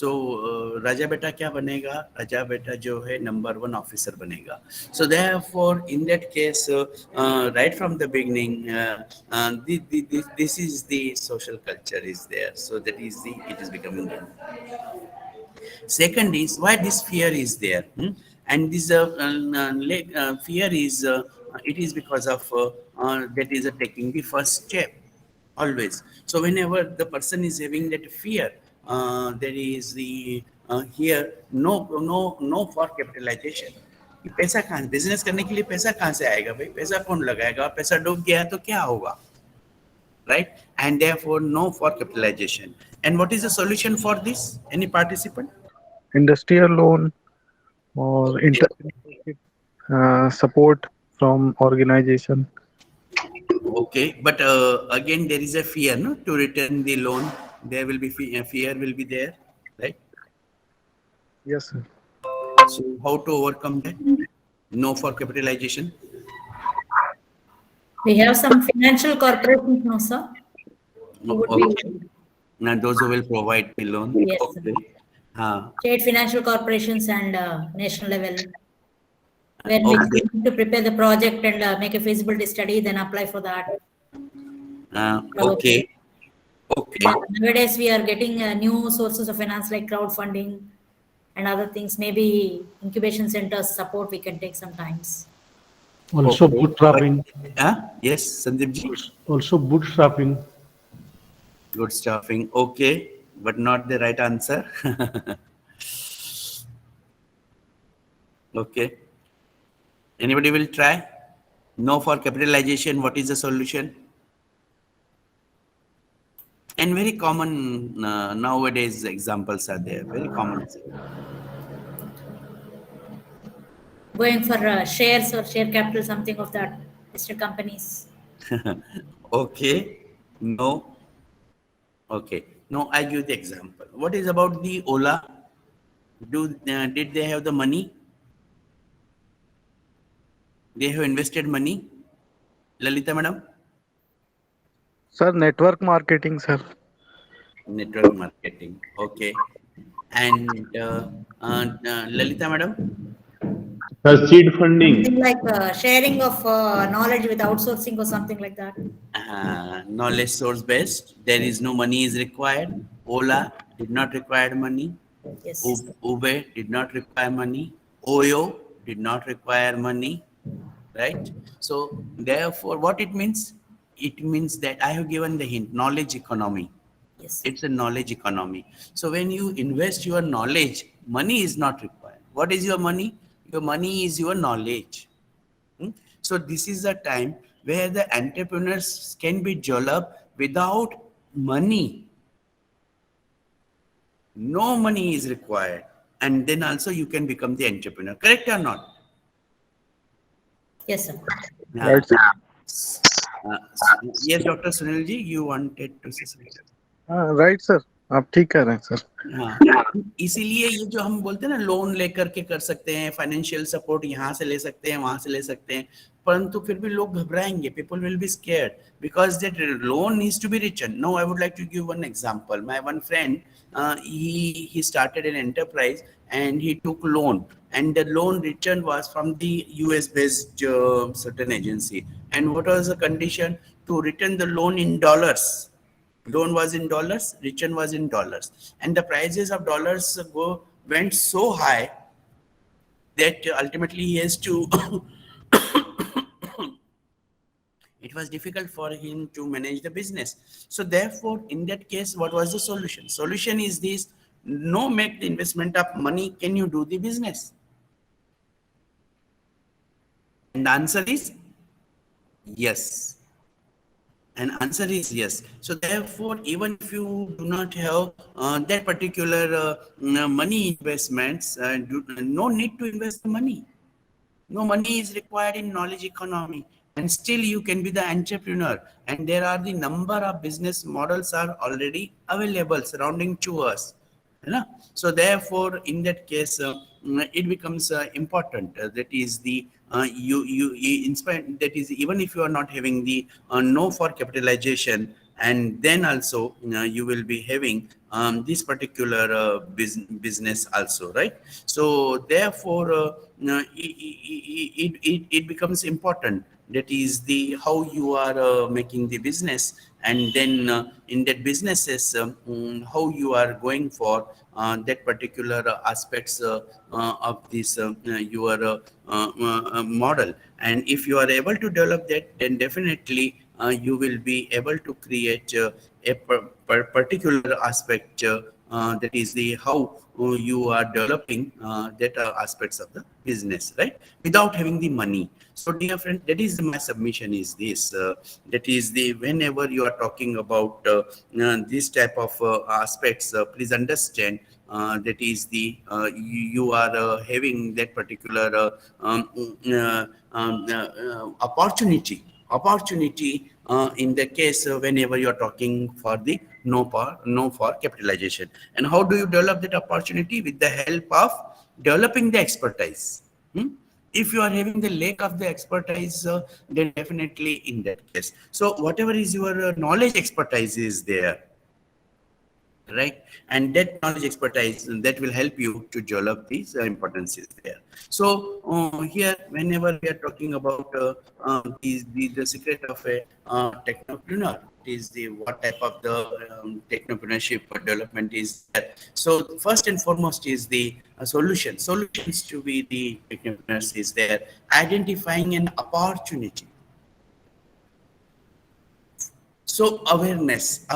Raja beta क्या बनेगा? Raja beta जो है number 1 officer बनेगा. So therefore in that case, right from the beginning, this is the social culture is there. So that is it is becoming. Second is why this fear is there, and this fear is it is because of that is taking the first step always. So whenever the person is having that fear, there is the here no for capitalization. कि पैसा कहाँ business करने के लिए पैसा कहाँ से आएगा भाई? पैसा कौन लगाएगा? पैसा डूब गया तो क्या होगा? Right? And therefore no for capitalization. And what is the solution for this? Any participant? Industrial loan or entrepreneurship support from organization. Okay, but again there is a fear, no, to return the loan. There will be fear will be there, right? Yes, sir. So how to overcome that? No for capitalization. We have some financial corporations now, sir. Okay. Now those who will provide the loan. Yes, Okay. State financial corporations and national level, where we Okay. need to prepare the project and make a feasibility study, then apply for that. Okay. Okay. Nowadays, we are getting new sources of finance like crowdfunding and other things. Maybe incubation centers support we can take sometimes. Also Okay. bootstrapping. Yes, Sandeep ji. Also bootstrapping. Good stuffing. Okay, but not the right answer. Okay. Anybody will try? No for capitalization. What is the solution? And very common nowadays examples are there. Very common. Going for shares or share capital, something of that, listed companies. Okay. No. Okay. No, I give the example. What is about the Ola? Did they have the money? They have invested money? Lalita madam? Sir, network marketing, sir. Network marketing. Okay. And Lalita madam? Seed funding. Something like sharing of knowledge with outsourcing or something like that. Knowledge source based. There is no money is required. Ola did not require money. Yes. Uber did not require money. Oyo did not require money. Right? So therefore, what it means? It means that I have given the hint, knowledge economy. Yes. It's a knowledge economy. So when you invest your knowledge, money is not required. What is your money? Your money is your knowledge. So this is the time where the entrepreneurs can be developed without money. No money is required. And then also you can become the entrepreneur. Correct or not? Yes, sir. Right, sir. Yes, Dr. Sunilji, you wanted to say something. Right, sir. आप ठीक कह रहे हैं sir. हाँ, इसीलिए ये जो हम बोलते हैं ना लोन लेकर के कर सकते हैं, फाइनेंशियल सपोर्ट यहाँ से ले सकते हैं, वहां से ले सकते हैं, परंतु फिर भी लोग घबराएंगे. People will be scared because that loan needs to be return. No, I would like to give one example. My one friend, he started an enterprise and he took loan and the loan return was from the US based certain agency. And what was the condition? To return the loan in dollars. Loan was in dollars, return was in dollars, and the prices of dollars went so high that ultimately he has to it was difficult for him to manage the business. So therefore, in that case, what was the solution? Solution is this: no make the investment of money, can you do the business? And the answer is yes. And answer is yes. So therefore, even if you do not have that particular money investments, no need to invest the money. No money is required in knowledge economy, and still you can be the entrepreneur. And there are the number of business models are already available surrounding to us. You know? So therefore, in that case, it becomes important. That is the you inspire. That is, even if you are not having the no for capitalization, and then also you will be having this particular business also, right? So therefore, it becomes important. That is the how you are making the business, and then in that businesses how you are going for that particular aspects of this your model. And if you are able to develop that, then definitely you will be able to create a particular aspect that is the how you are developing that aspects of the business, right, without having the money. So dear friend, that is my submission is this, that is the whenever you are talking about this type of aspects, please understand that is the you are having that particular opportunity in the case whenever you are talking for the no for capitalization. And how do you develop that opportunity? With the help of developing the expertise. If you are having the lack of the expertise, then definitely in that case, so whatever is your knowledge expertise is there, right, and that knowledge expertise that will help you to develop these importance is there. So here whenever we are talking about the secret of a technopreneur, it is the what type of the technopreneurship development is there. So first and foremost is the solutions to be the technopreneurs is there, identifying an opportunity. So awareness,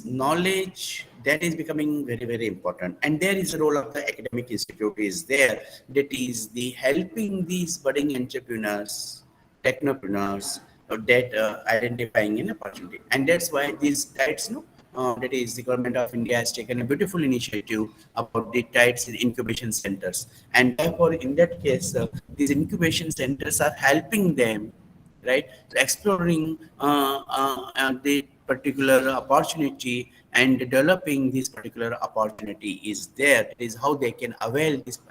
knowledge, that is becoming very, very important. And there is a role of the academic institute is there, that is the helping these budding entrepreneurs, technopreneurs, that identifying an opportunity. And that's why these TIDES, that is the government of India has taken a beautiful initiative about the TIDES incubation centers. And therefore, in that case, these incubation centers are helping them, right, exploring the particular opportunity and developing this particular opportunity is there. It is how they can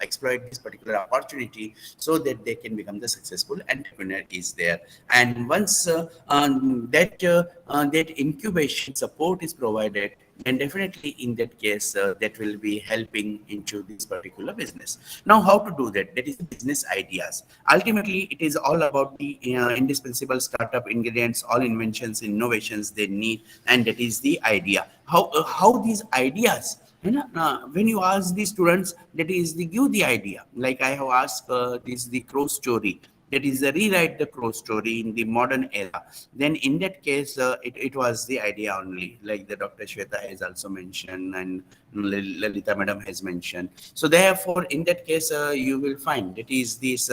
exploit this particular opportunity so that they can become the successful entrepreneur is there. And once that incubation support is provided, then definitely in that case that will be helping into this particular business. Now how to do that? That is the business ideas. Ultimately it is all about the indispensable startup ingredients, all inventions, innovations they need, and that is the idea. How these ideas, when you ask the students, that is the give the idea, like I have asked this the crow story, that is the rewrite the crow story in the modern era. Then in that case it was the idea only, like the Dr. Shweta has also mentioned and Lalita madam has mentioned. So therefore in that case you will find that is this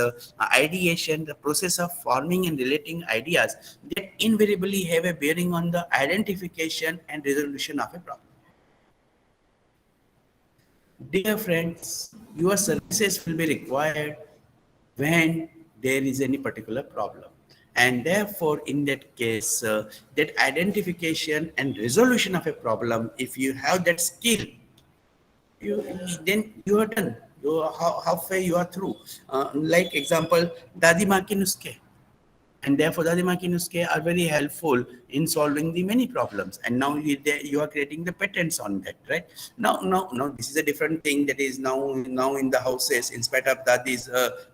ideation, the process of forming and relating ideas that invariably have a bearing on the identification and resolution of a problem. Dear friends, your services will be required when there is any particular problem. And therefore, in that case, that identification and resolution of a problem, if you have that skill, then you are done. Halfway you are through. Like example, Dadi Ma Ki Nuske. And therefore the Adimakinuske are very helpful in solving the many problems. And now you are creating the patents on that, right? Now this is a different thing that is now in the houses. In spite of that, these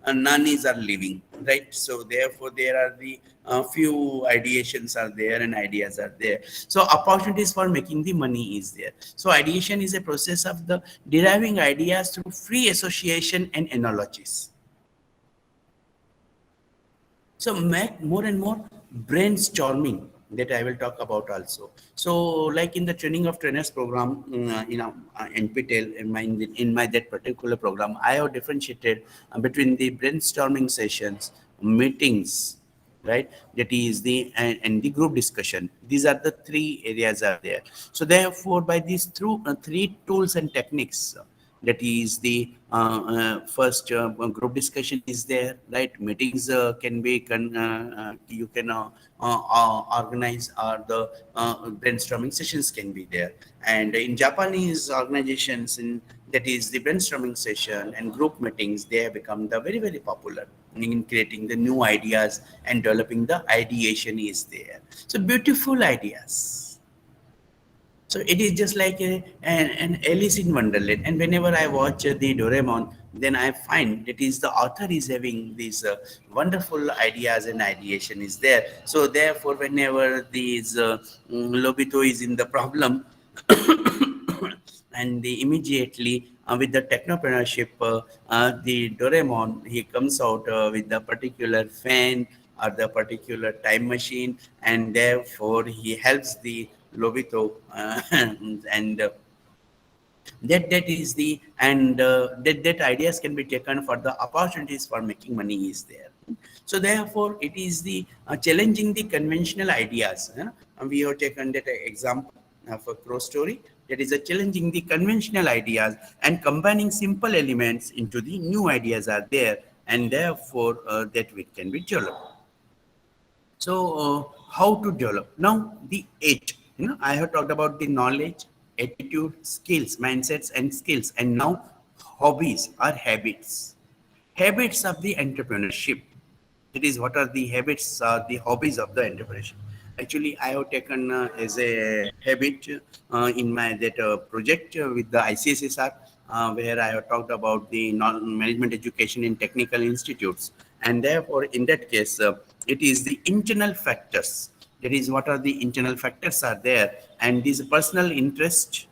nannies are living, right? So therefore there are the few ideations are there and ideas are there. So opportunities for making the money is there. So ideation is a process of the deriving ideas through free association and analogies. So make more and more brainstorming that I will talk about also. So like in the training of trainers program, NPTEL, in my that particular program, I have differentiated between the brainstorming sessions, meetings, right? That is and the group discussion. These are the three areas are there. So therefore, by these three tools and techniques, that is the first group discussion is there, right? Meetings can be you can organize, or the brainstorming sessions can be there. And in Japanese organizations, that is the brainstorming session and group meetings, they have become the very, very popular in creating the new ideas and developing the ideation is there. So beautiful ideas. So it is just like an Alice in Wonderland. And whenever I watch the Doraemon, then I find that is the author is having these wonderful ideas and ideation is there. So therefore, whenever these Lobito is in the problem, and immediately with the technopreneurship, the Doraemon, he comes out with the particular fan or the particular time machine, and therefore he helps the Lobito and that is the that ideas can be taken for the opportunities for making money is there. So therefore it is the challenging the conventional ideas. And we have taken that example of a crow story, that is a challenging the conventional ideas and combining simple elements into the new ideas are there, and therefore that we can be developed. So how to develop now the 8, I have talked about the knowledge, attitude, skills, mindsets and skills, and now hobbies or habits of the entrepreneurship. It is what are the habits or the hobbies of the entrepreneurship. Actually, I have taken as a habit in my project with the ICSSR, where I have talked about the management education in technical institutes. And therefore, in that case, it is the internal factors. That is, what are the internal factors are there. And this personal interest,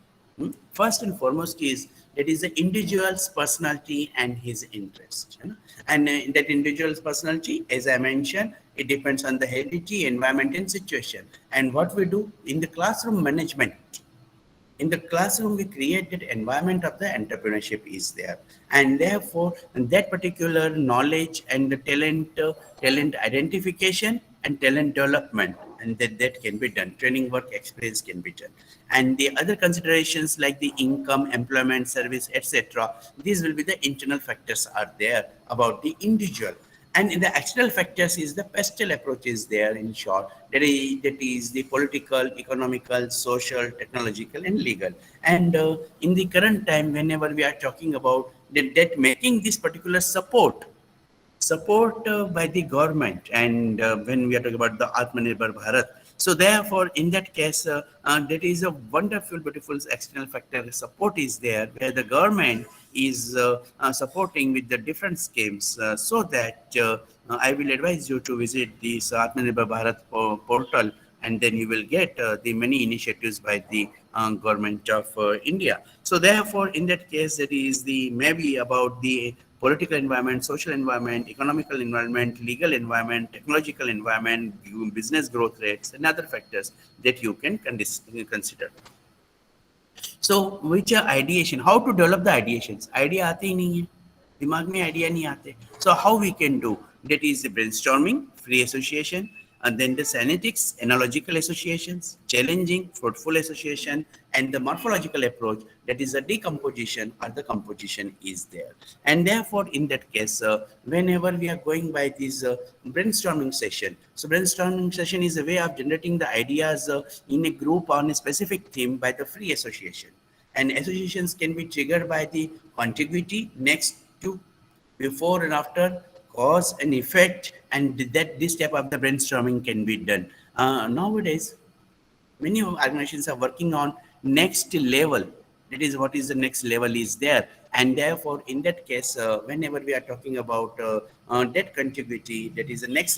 first and foremost, is that is the individual's personality and his interest. And that individual's personality, as I mentioned, it depends on the heredity, environment, and situation. And what we do in the classroom management, in the classroom, we create that environment of the entrepreneurship is there. And therefore, that particular knowledge and the talent identification and talent development, and that can be done. Training work experience can be done. And the other considerations like the income, employment, service, etc. These will be the internal factors are there about the individual. And in the external factors is the pastel approach is there in short. That is the political, economical, social, technological, and legal. And in the current time, whenever we are talking about that making this particular support by the government, and when we are talking about the Atmanirbhar Bharat. So therefore, in that case, that is a wonderful, beautiful external factor support is there, where the government is supporting with the different schemes, so that I will advise you to visit this Atmanirbhar Bharat portal, and then you will get the many initiatives by the government of India. So therefore, in that case, that is the maybe about the political environment, social environment, economical environment, legal environment, technological environment, business growth rates, and other factors that you can consider. So, which are ideation? How to develop the ideations? Idea आते ही नहीं है, दिमाग में idea नहीं आते. So, how we can do? That is the brainstorming, free association, and then the synetics, analogical associations, challenging, fruitful association, and the morphological approach, that is a decomposition or the composition is there. And therefore, in that case, whenever we are going by this brainstorming session, so brainstorming session is a way of generating the ideas in a group on a specific theme by the free association. And associations can be triggered by the contiguity, next to, before and after, cause and effect, and that this type of the brainstorming can be done. Nowadays, many organizations are working on next level. That is what is the next level is there, and therefore in that case, whenever we are talking about debt contiguity, that is the next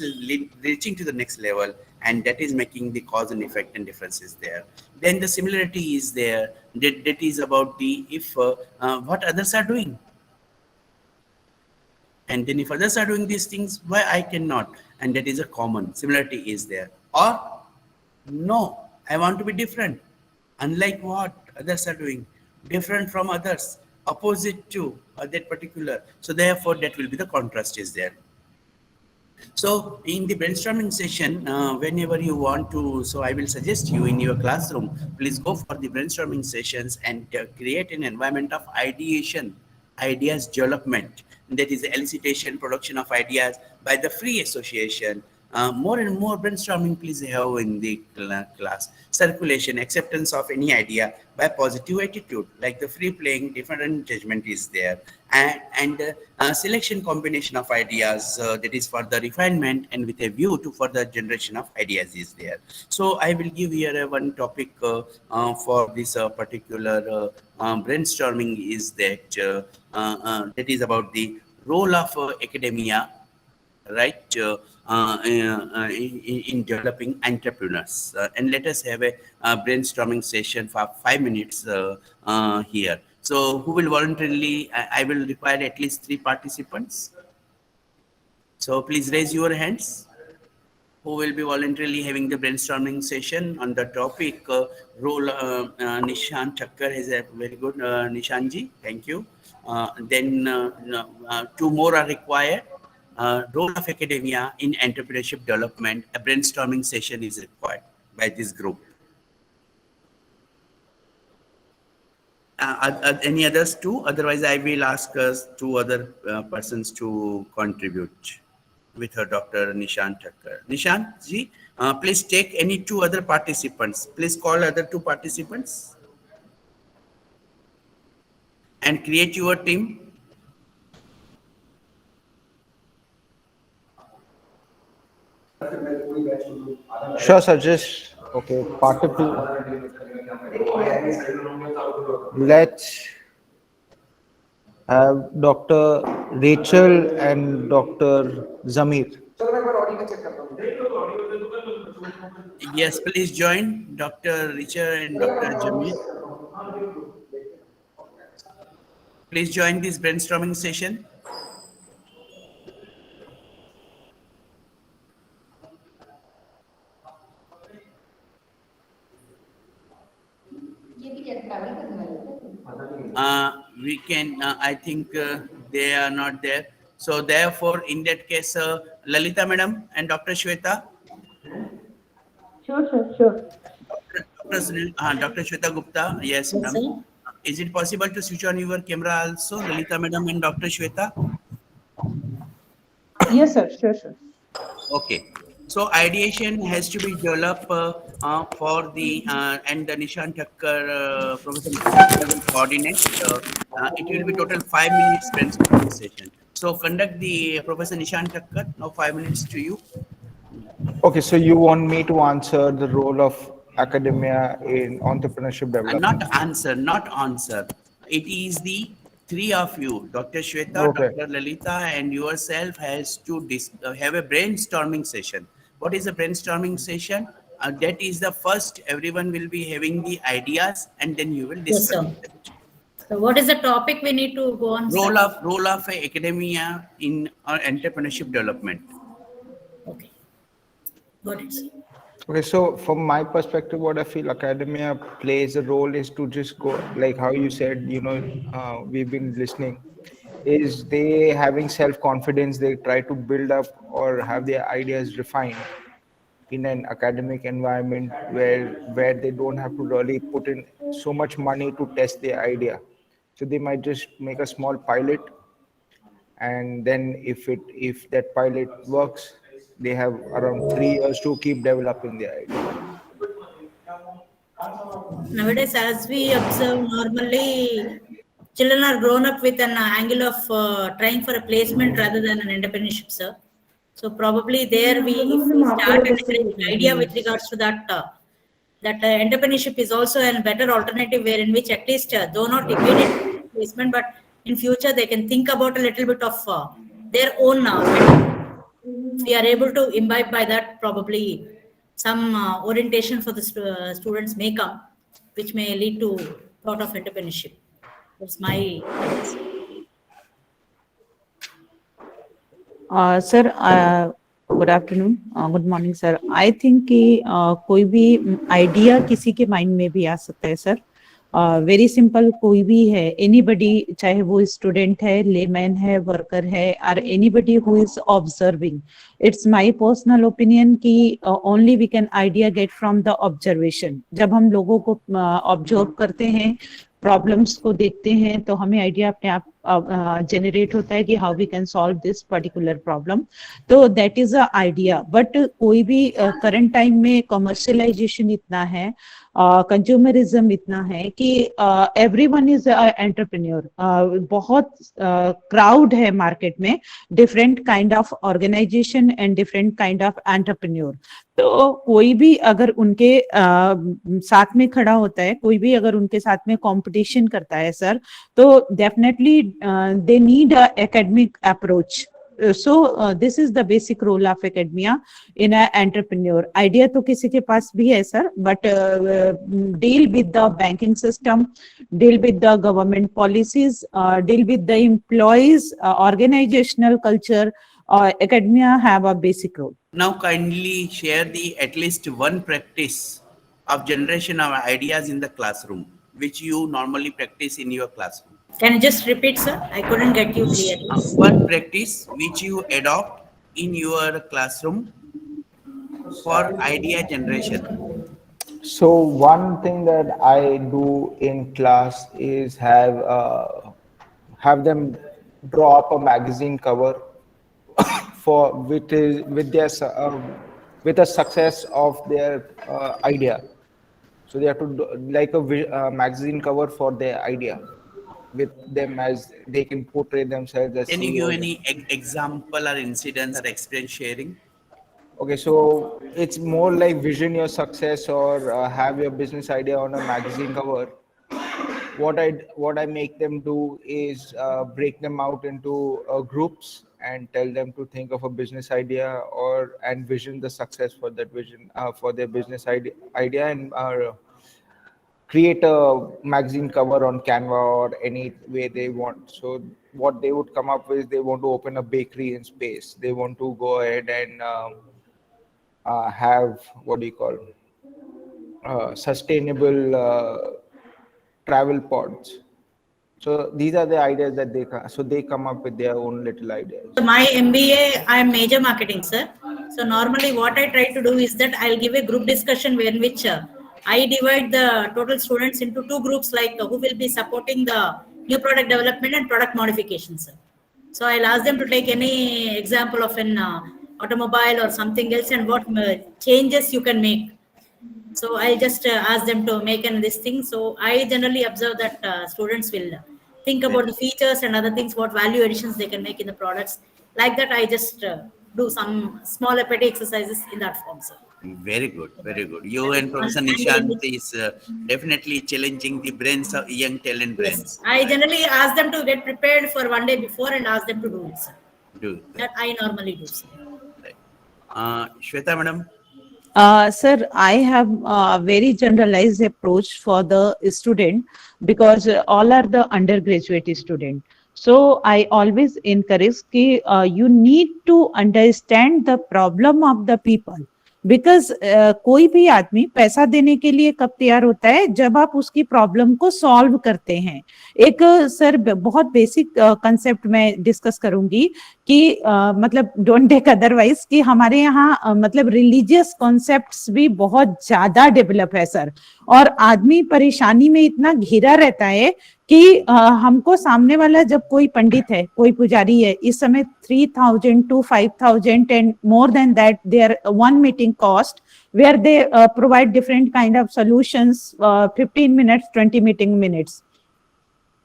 reaching to the next level, and that is making the cause and effect and differences there. Then the similarity is there, that is about the if what others are doing, and then if others are doing these things, why I cannot, and that is a common similarity is there. Or no, I want to be different, unlike what others are doing, different from others, opposite to that particular. So therefore, that will be the contrast is there. So in the brainstorming session, whenever you want to, so I will suggest you in your classroom, please go for the brainstorming sessions and create an environment of ideation, ideas development. That is the elicitation, production of ideas by the free association. More and more brainstorming please have in the class. Circulation, acceptance of any idea by positive attitude, like the free playing, different judgment is there. And selection combination of ideas, that is for the refinement and with a view to further generation of ideas is there. So I will give here one topic for this particular brainstorming is that that is about the role of academia, right, in developing entrepreneurs. And let us have a brainstorming session for 5 minutes here. So who will voluntarily, I will require at least 3 participants. So please raise your hands. Who will be voluntarily having the brainstorming session on the topic role. Nishan Thakkar is a very good, Nishanji, thank you. Then 2 more are required. Role of academia in entrepreneurship development, a brainstorming session is required by this group. Any others too? Otherwise, I will ask us 2 other persons to contribute with her, Dr. Nishan Thakkar. Nishan ji, please take any 2 other participants. Please call other 2 participants and create your team. Sure, sir. Just okay. Let's have Dr. Rachel and Dr. Zamir. Yes, please join Dr. Richard and Dr. Jamil. Please join this brainstorming session. We can, I think they are not there. So therefore, in that case, Lalita madam and Dr. Shweta. Sure, sure, sure. Dr. Shweta Gupta, yes, Yes, ma'am. Is it possible to switch on your camera also, Lalita madam and Dr. Shweta? Yes, sir. Sure, sure. Okay. So ideation has to be developed for the, and the Nishan Thakkar, Professor Nishan Thakkar will coordinate. It will be total 5 minutes brainstorming session. So conduct the Professor Nishan Thakkar, now 5 minutes to you. Okay, so you want me to answer the role of academia in entrepreneurship development? Not answer. It is the 3 of you, Dr. Shweta, Okay. Dr. Lalita, and yourself has to have a brainstorming session. What is a brainstorming session? That is the first, everyone will be having the ideas and then you will Yes, discuss sir. it. So what is the topic we need to go on? Role of academia in entrepreneurship development. Okay. Got it. Okay, so from my perspective, what I feel academia plays a role is to just go, like how you said, we've been listening, is they having self-confidence, they try to build up or have their ideas refined in an academic environment where they don't have to really put in so much money to test their idea. So they might just make a small pilot, and then if that pilot works, they have around 3 years to keep developing their idea. Nowadays, as we observe, normally children are grown up with an angle of trying for a placement rather than an entrepreneurship, sir. So probably there if we start encouraging idea with regards to that, entrepreneurship is also a better alternative where in which at least though not immediate placement, but in future they can think about a little bit of their own. If we are able to imbibe by that, probably some orientation for the students may come, which may lead to thought of entrepreneurship. That's my advice. Sir good afternoon, good morning sir. I think कि कोई भी idea किसी के mind में भी आ सकता है sir. Very simple, कोई भी है, एनीबडी, चाहे वो स्टूडेंट है, लेमैन है, वर्कर है, और anybody who is observing. It's my personal opinion कि only we can idea get from the observation. जब हम लोगों को ऑब्जर्व करते हैं, प्रॉब्लम्स को देखते हैं, तो हमें आइडिया अपने आप जनरेट होता है कि how we can solve this particular problem. तो that is a idea. But कोई भी करंट टाइम में कमर्शियलाइजेशन इतना है, कंज्यूमरिज्म इतना है कि एवरीवन इज एंटरप्रेन्योर. बहुत क्राउड है मार्केट में, different kind of organisation and different kind of entrepreneur. तो कोई भी अगर उनके साथ में खड़ा होता है, कोई भी अगर उनके साथ में कंपटीशन करता है सर, तो definitely they need a academic approach. So this is the basic role of academia in an entrepreneur. Idea तो किसी के पास भी है sir, but deal with the banking system, deal with the government policies, deal with the employees, organizational culture. Academia have a basic role. Now kindly share at least one practice of generation of ideas in the classroom, which you normally practice in your classroom. Can you just repeat, sir? I couldn't get you clearly. One practice which you adopt in your classroom for idea generation. So one thing that I do in class is have them draw up a magazine cover with a success of their idea. So they have to do like a magazine cover for their idea, with them as they can portray themselves as. Can you give any example or incidents or experience sharing? Okay, so it's more like vision your success or have your business idea on a magazine cover. What I make them do is break them out into groups and tell them to think of a business idea and vision the success for that vision for their business idea and create a magazine cover on Canva or any way they want. So what they would come up with, they want to open a bakery in space. They want to go ahead and have, what do you call, sustainable travel pods. So these are the ideas that they come up with their own little ideas. So my MBA, I am major marketing, sir. So normally what I try to do is that I'll give a group discussion in which I divide the total students into two groups, like who will be supporting the new product development and product modification, sir. So I'll ask them to take any example of an automobile or something else and what changes you can make. So I'll just ask them to make this thing. So I generally observe that students will think about the features and other things, what value additions they can make in the products. Like that, I just do some small petty exercises in that form, sir. Very good, very good. You and Professor Nishant is definitely challenging the brains of young talent brains. Yes. I generally ask them to get prepared for one day before and ask them to do it, sir. Do it. That I normally do, sir. Right. Shweta madam? Sir, I have a very generalized approach for the student because all are the undergraduate student. So I always encourage that you need to understand the problem of the people. Because कोई भी आदमी पैसा देने के लिए कब तैयार होता है, जब आप उसकी प्रॉब्लम को सॉल्व करते हैं. एक सर बहुत बेसिक कंसेप्ट मैं डिस्कस करूंगी कि मतलब डोंट टेक अदरवाइज कि हमारे यहाँ मतलब रिलीजियस कॉन्सेप्ट्स भी बहुत ज्यादा डेवलप है सर, और आदमी परेशानी में इतना घिरा रहता है कि हमको सामने वाला जब कोई पंडित है, कोई पुजारी है, इस समय 3,000 to 5,000 and more than that their one meeting cost, where they provide different kind of solutions, 15 minutes, 20 meeting minutes.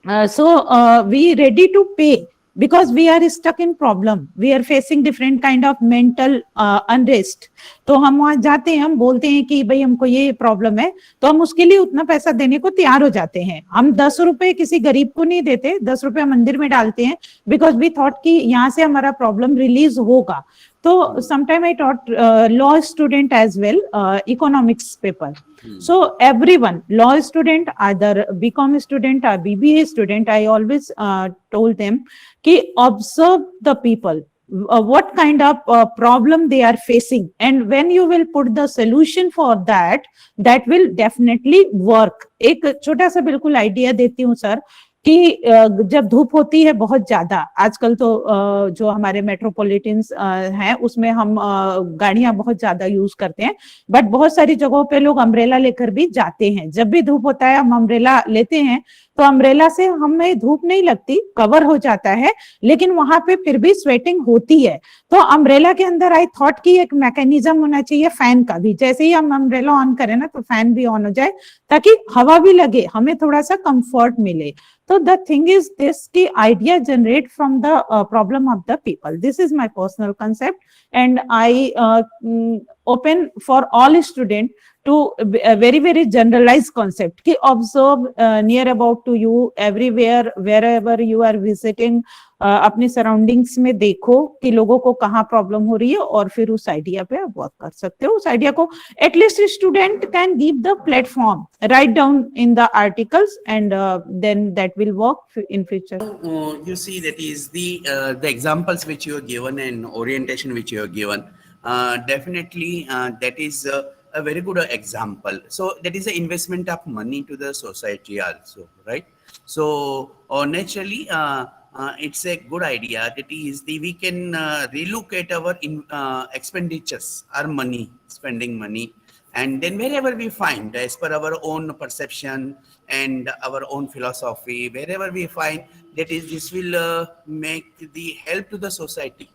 So we ready to pay because we are stuck in problem, we are facing different kind of mental unrest. तो हम वहां जाते हैं, हम बोलते हैं कि भाई हमको ये प्रॉब्लम है, तो हम उसके लिए उतना पैसा देने को तैयार हो जाते हैं. हम 10 रुपए किसी गरीब को नहीं देते, 10 रुपए मंदिर में डालते हैं, बिकॉज वी थॉट कि यहाँ से हमारा प्रॉब्लम रिलीज होगा. तो sometime I taught law student as well, economics paper. So everyone, law student, either BCom student or BBA student, I always told them कि observe the people, what kind of problem they are facing, and when you will put the solution for that, that will definitely work. एक छोटा सा बिल्कुल idea देती हूँ sir कि जब धूप होती है बहुत ज्यादा, आजकल तो जो हमारे मेट्रोपॉलिटन्स हैं उसमें हम गाड़ियां बहुत ज्यादा यूज करते हैं, बट बहुत सारी जगहों पे लोग अम्ब्रेला लेकर भी जाते हैं. जब भी धूप होता है हम अम्ब्रेला लेते हैं, तो अम्ब्रेला से हमें धूप नहीं लगती, कवर हो जाता है, लेकिन वहां पे फिर भी स्वेटिंग होती है. तो अम्ब्रेला के अंदर आई थॉट कि एक मैकेनिज्म होना चाहिए फैन का भी, जैसे ही हम अम्ब्रेला ऑन करें ना तो फैन भी ऑन हो जाए, ताकि हवा भी लगे, हमें थोड़ा सा कंफर्ट मिले. So the thing is this ki idea generate from the problem of the people. This is my personal concept, and I open for all students to a very very generalized concept ki observe near about to you everywhere, wherever you are visiting, अपने surroundings में देखो कि लोगों को कहाँ problem हो रही है, और फिर उस आइडिया पे आप वर्क कर सकते हो. उस आइडिया को at least student can give the platform, write down in the articles, and then that will work in future. You see, that is the examples which you have given and orientation which you have given. Definitely, that is a very good example. So that is the investment of money to the society also, right? So naturally, it's a good idea. That is, we can relocate our expenditures, our money, spending money, and then wherever we find, as per our own perception and our own philosophy, wherever we find that is, this will make the help to the society,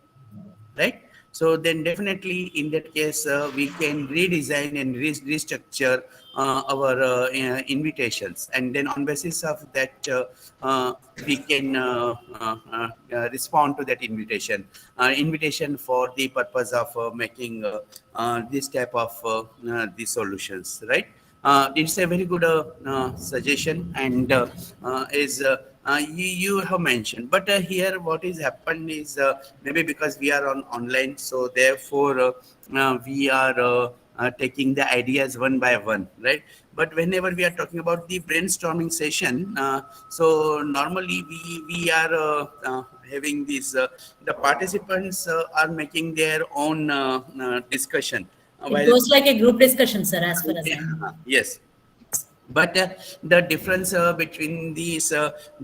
right? So then definitely in that case, we can redesign and restructure our invitations, and then on basis of that, we can respond to that invitation for the purpose of making this type of the solutions, right? It's a very good suggestion, and you have mentioned, but here what is happened is maybe because we are on online, so therefore we are taking the ideas one by one, right? But whenever we are talking about the brainstorming session, so normally we are having this, the participants are making their own discussion. It goes like a group discussion, sir, as far as I know. Yes. But the difference between these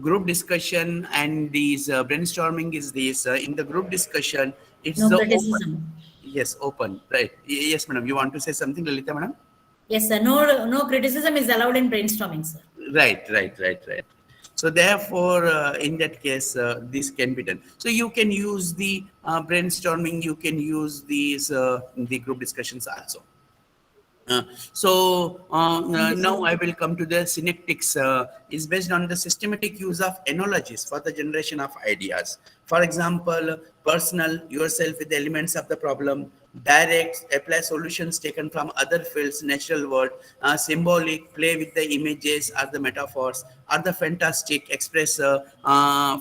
group discussion and these brainstorming is this: in the group discussion, it's No the criticism. open. Yes, open. Right. Yes, madam. You want to say something, Lalita, madam? Yes, sir. No criticism is allowed in brainstorming, sir. Right. So therefore, in that case, this can be done. So you can use the brainstorming. You can use these the group discussions also. So now I will come to the synectics. Is based on the systematic use of analogies for the generation of ideas. For example, personal, yourself with the elements of the problem; direct, apply solutions taken from other fields, natural world; symbolic, play with the images or the metaphors; or the fantastic, express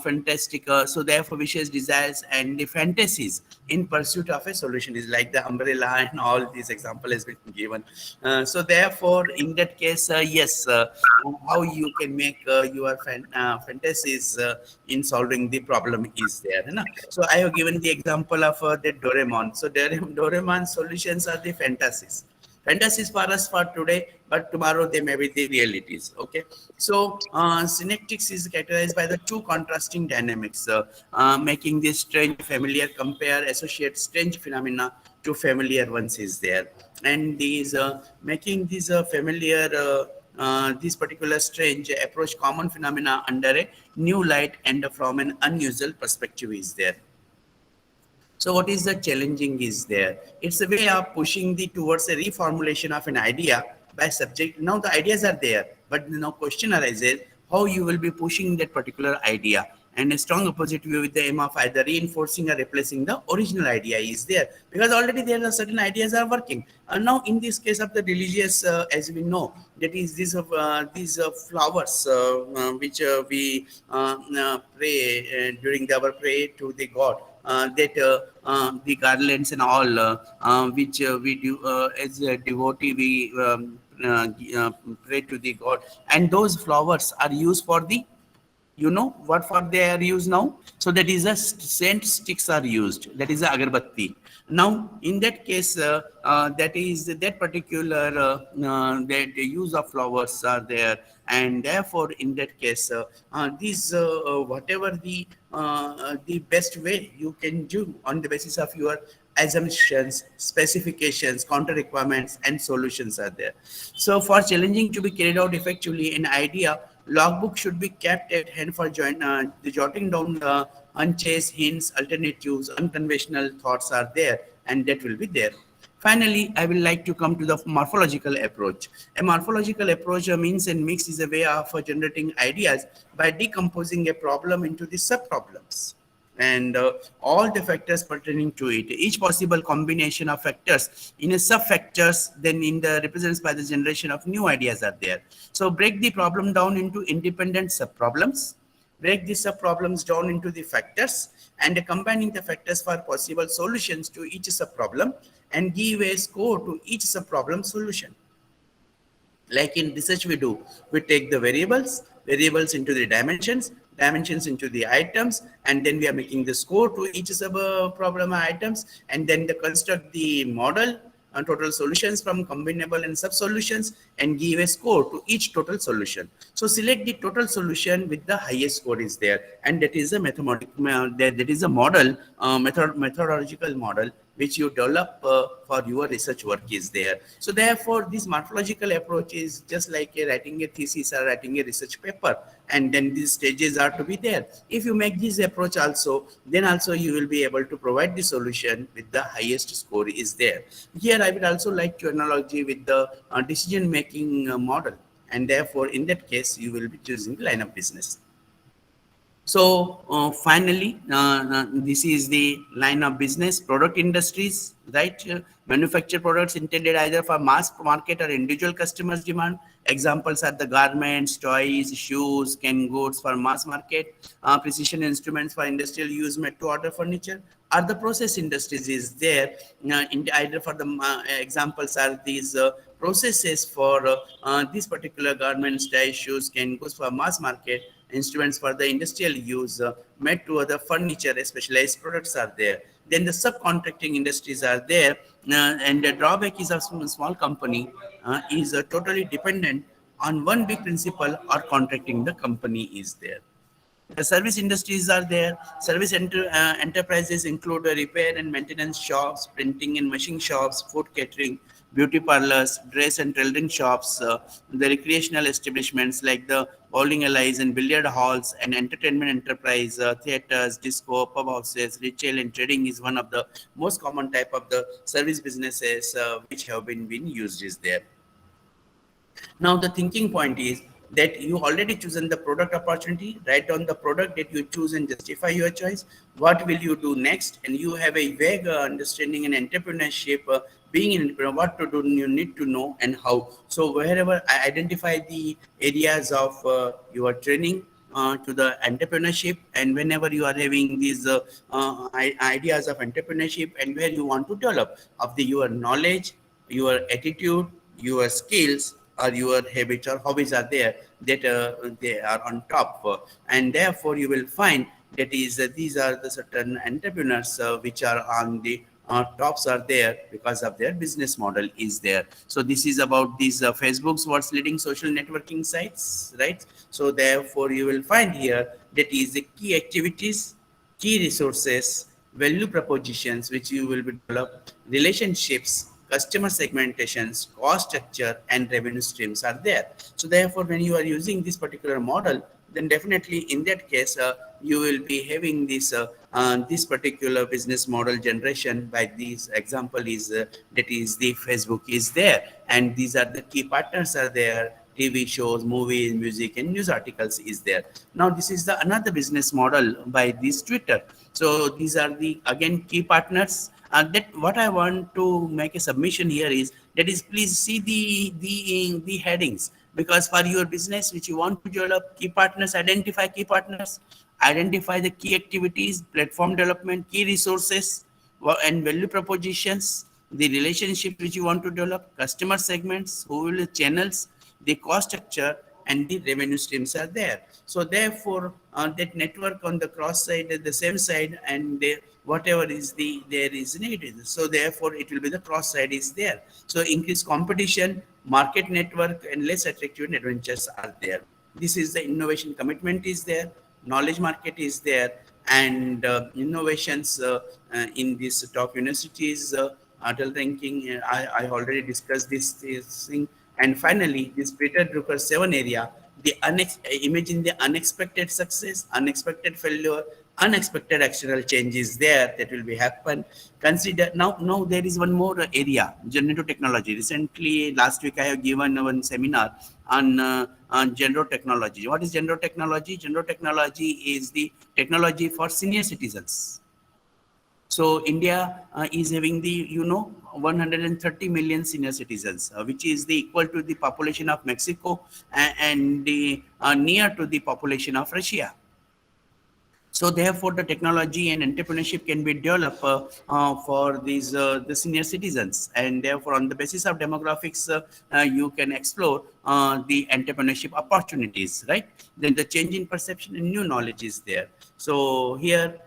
fantastic. So therefore, wishes, desires, and the fantasies in pursuit of a solution is like the umbrella, and all these example has been given. So therefore, in that case, yes, how you can make your fantasies in solving the problem is there. You know? So I have given the example of the Doraemon. So Doraemon solutions are the fantasies. Fantasies for us for today, but tomorrow they may be the realities. Okay. So synectics is characterized by the two contrasting dynamics, making this strange familiar, compare, associate strange phenomena to familiar ones is there. And these making these familiar this particular strange approach common phenomena under a new light and from an unusual perspective is there. So what is the challenging is there? It's a way of pushing towards a reformulation of an idea by subject. Now the ideas are there, but no question arises. how you will be pushing that particular idea. And a strong opposite view with the aim of either reinforcing or replacing the original idea is there, because already there are certain ideas are working. Now in this case of the religious, as we know, that is these flowers which we pray during our pray to the God, the garlands and all which we do as a devotee, we pray to the God, and those flowers are used for the, you know what for they are used now? So that is a scent sticks are used, that is a agarbatti. Now in that case, that is that particular that the use of flowers are there, and therefore in that case these whatever the best way you can do on the basis of your assumptions, specifications, counter requirements, and solutions are there. So for challenging to be carried out effectively, an idea logbook should be kept at hand for the jotting down unchased hints, alternatives, unconventional thoughts are there, and that will be there. Finally, I will like to come to the morphological approach. A morphological approach means and mix is a way of generating ideas by decomposing a problem into the sub-problems and all the factors pertaining to it. Each possible combination of factors in a sub-factors then in the represents by the generation of new ideas are there. So break the problem down into independent sub-problems, break the sub-problems down into the factors, and combining the factors for possible solutions to each sub-problem, and give a score to each sub-problem solution. Like in research we do, we take the variables into the dimensions into the items, and then we are making the score to each sub problem items, and then they construct the model and total solutions from combinable and sub solutions, and give a score to each total solution. So select the total solution with the highest score is there, and that is a that is a model methodological model which you develop for your research work is there. So therefore, this morphological approach is just like writing a thesis or writing a research paper, and then these stages are to be there. If you make this approach also, then also you will be able to provide the solution with the highest score is there. Here I would also like to analogy with the decision-making model, and therefore in that case, you will be choosing the line of business. So finally, this is the line of business, product industries, right? Manufacture products intended either for mass market or individual customers' demand. Examples are the garments, toys, shoes, canned goods for mass market, precision instruments for industrial use, made to order furniture. Or the process industries is there, either for the examples are these processes for these particular garments, toys, shoes, canned goods for mass market, instruments for the industrial use, made to other furniture, specialized products are there. Then the subcontracting industries are there, and the drawback is a small company is totally dependent on one big principle or contracting the company is there. The service industries are there. Service enterprises include repair and maintenance shops, printing and machine shops, food catering, beauty parlors, dress and tailoring shops, the recreational establishments like the bowling alleys and billiard halls, and entertainment enterprise, theaters, disco, pub houses, retail and trading is one of the most common type of the service businesses which have been used is there. Now the thinking point is that you already chosen the product opportunity, write down the product that you choose and justify your choice. What will you do next? And you have a vague understanding in entrepreneurship, being an entrepreneur, what to do, you need to know and how. So wherever I identify the areas of your training to the entrepreneurship, and whenever you are having these ideas of entrepreneurship and where you want to develop of your knowledge, your attitude, your skills, or your habits or hobbies are there, that they are on top, and therefore you will find that is these are the certain entrepreneurs which are on the tops are there because of their business model is there. So this is about these Facebook's what's leading social networking sites, right? So therefore you will find here that is the key activities, key resources, value propositions which you will be develop, relationships, customer segmentations, cost structure, and revenue streams are there. So therefore, when you are using this particular model, then definitely in that case, you will be having this this particular business model generation by this example is that is the Facebook is there, and these are the key partners are there, TV shows, movies, music, and news articles is there. Now, this is the another business model by this Twitter. So these are the, again, key partners. That what I want to make a submission here is that is, please see the headings, because for your business which you want to develop, key partners, identify the key activities, platform development, key resources, and value propositions, the relationship which you want to develop, customer segments, who will channels, the cost structure, and the revenue streams are there. So therefore, that network on the cross side, at the same side, and whatever is there is needed. So therefore, it will be the cross side is there. So increased competition, market network, and less attractive adventures are there. This is the innovation commitment is there, knowledge market is there, and innovations in these top universities, ATAL ranking. I already discussed this thing. And finally, this Peter Drucker 7 area, imagine the unexpected success, unexpected failure, unexpected actional changes there that will be happen. Consider now there is one more area, generative technology. Recently, last week I have given one seminar on generative technology. What is generative technology? Generative technology is the technology for senior citizens. So India is having the 130 million senior citizens, which is the equal to the population of Mexico and the near to the population of Russia. So therefore, the technology and entrepreneurship can be developed for these the senior citizens, and therefore, on the basis of demographics, you can explore the entrepreneurship opportunities, right? Then the change in perception and new knowledge is there. So here,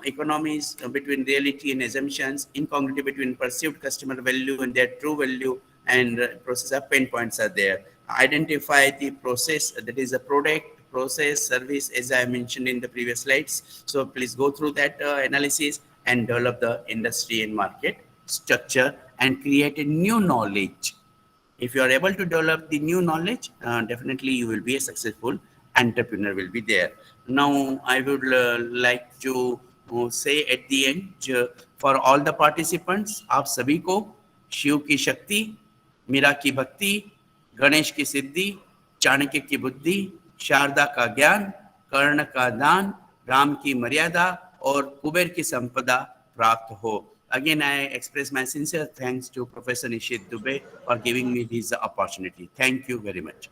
economies between reality and assumptions, incongruity between perceived customer value and their true value, and process of pain points are there. Identify the process, that is a product, process, service, as I mentioned in the previous slides. So please go through that analysis and develop the industry and market structure and create a new knowledge. If you are able to develop the new knowledge, definitely you will be a successful entrepreneur will be there. Now, I would like to say at the end, for all the participants, आप सभी को शिव की शक्ति, मीरा की भक्ति, गणेश की सिद्धि, चाणक्य की बुद्धि, शारदा का ज्ञान, कर्ण का दान, राम की मर्यादा और कुबेर की संपदा प्राप्त हो. Again, I express my sincere thanks to Professor Nishit Dubey for giving me this opportunity. Thank you very much.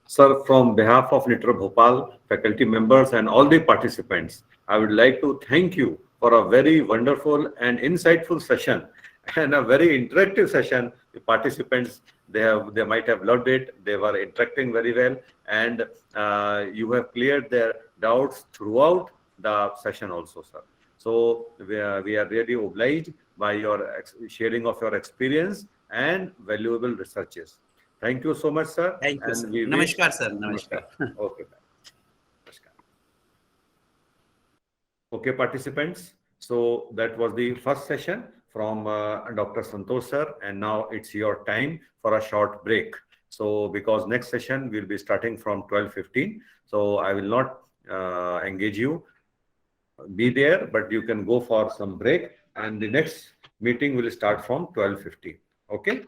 Sir, from behalf of NITR Bhopal, faculty members and all the participants, I would like to thank you for a very wonderful and insightful session and a very interactive session. The participants, they might have loved it. They were interacting very well, and you have cleared their doubts throughout the session also, sir. So we are really obliged by your sharing of your experience and valuable researches. Thank you so much, sir. Thank you, sir. Namaskar, sir. Namaskar. Okay. Namaskar. Okay, participants. So that was the first session from Dr. Santosh sir, and now it's your time for a short break. So because next session will be starting from 12:15, so I will not engage you. Be there, but you can go for some break, and the next meeting will start from 12:15. Okay.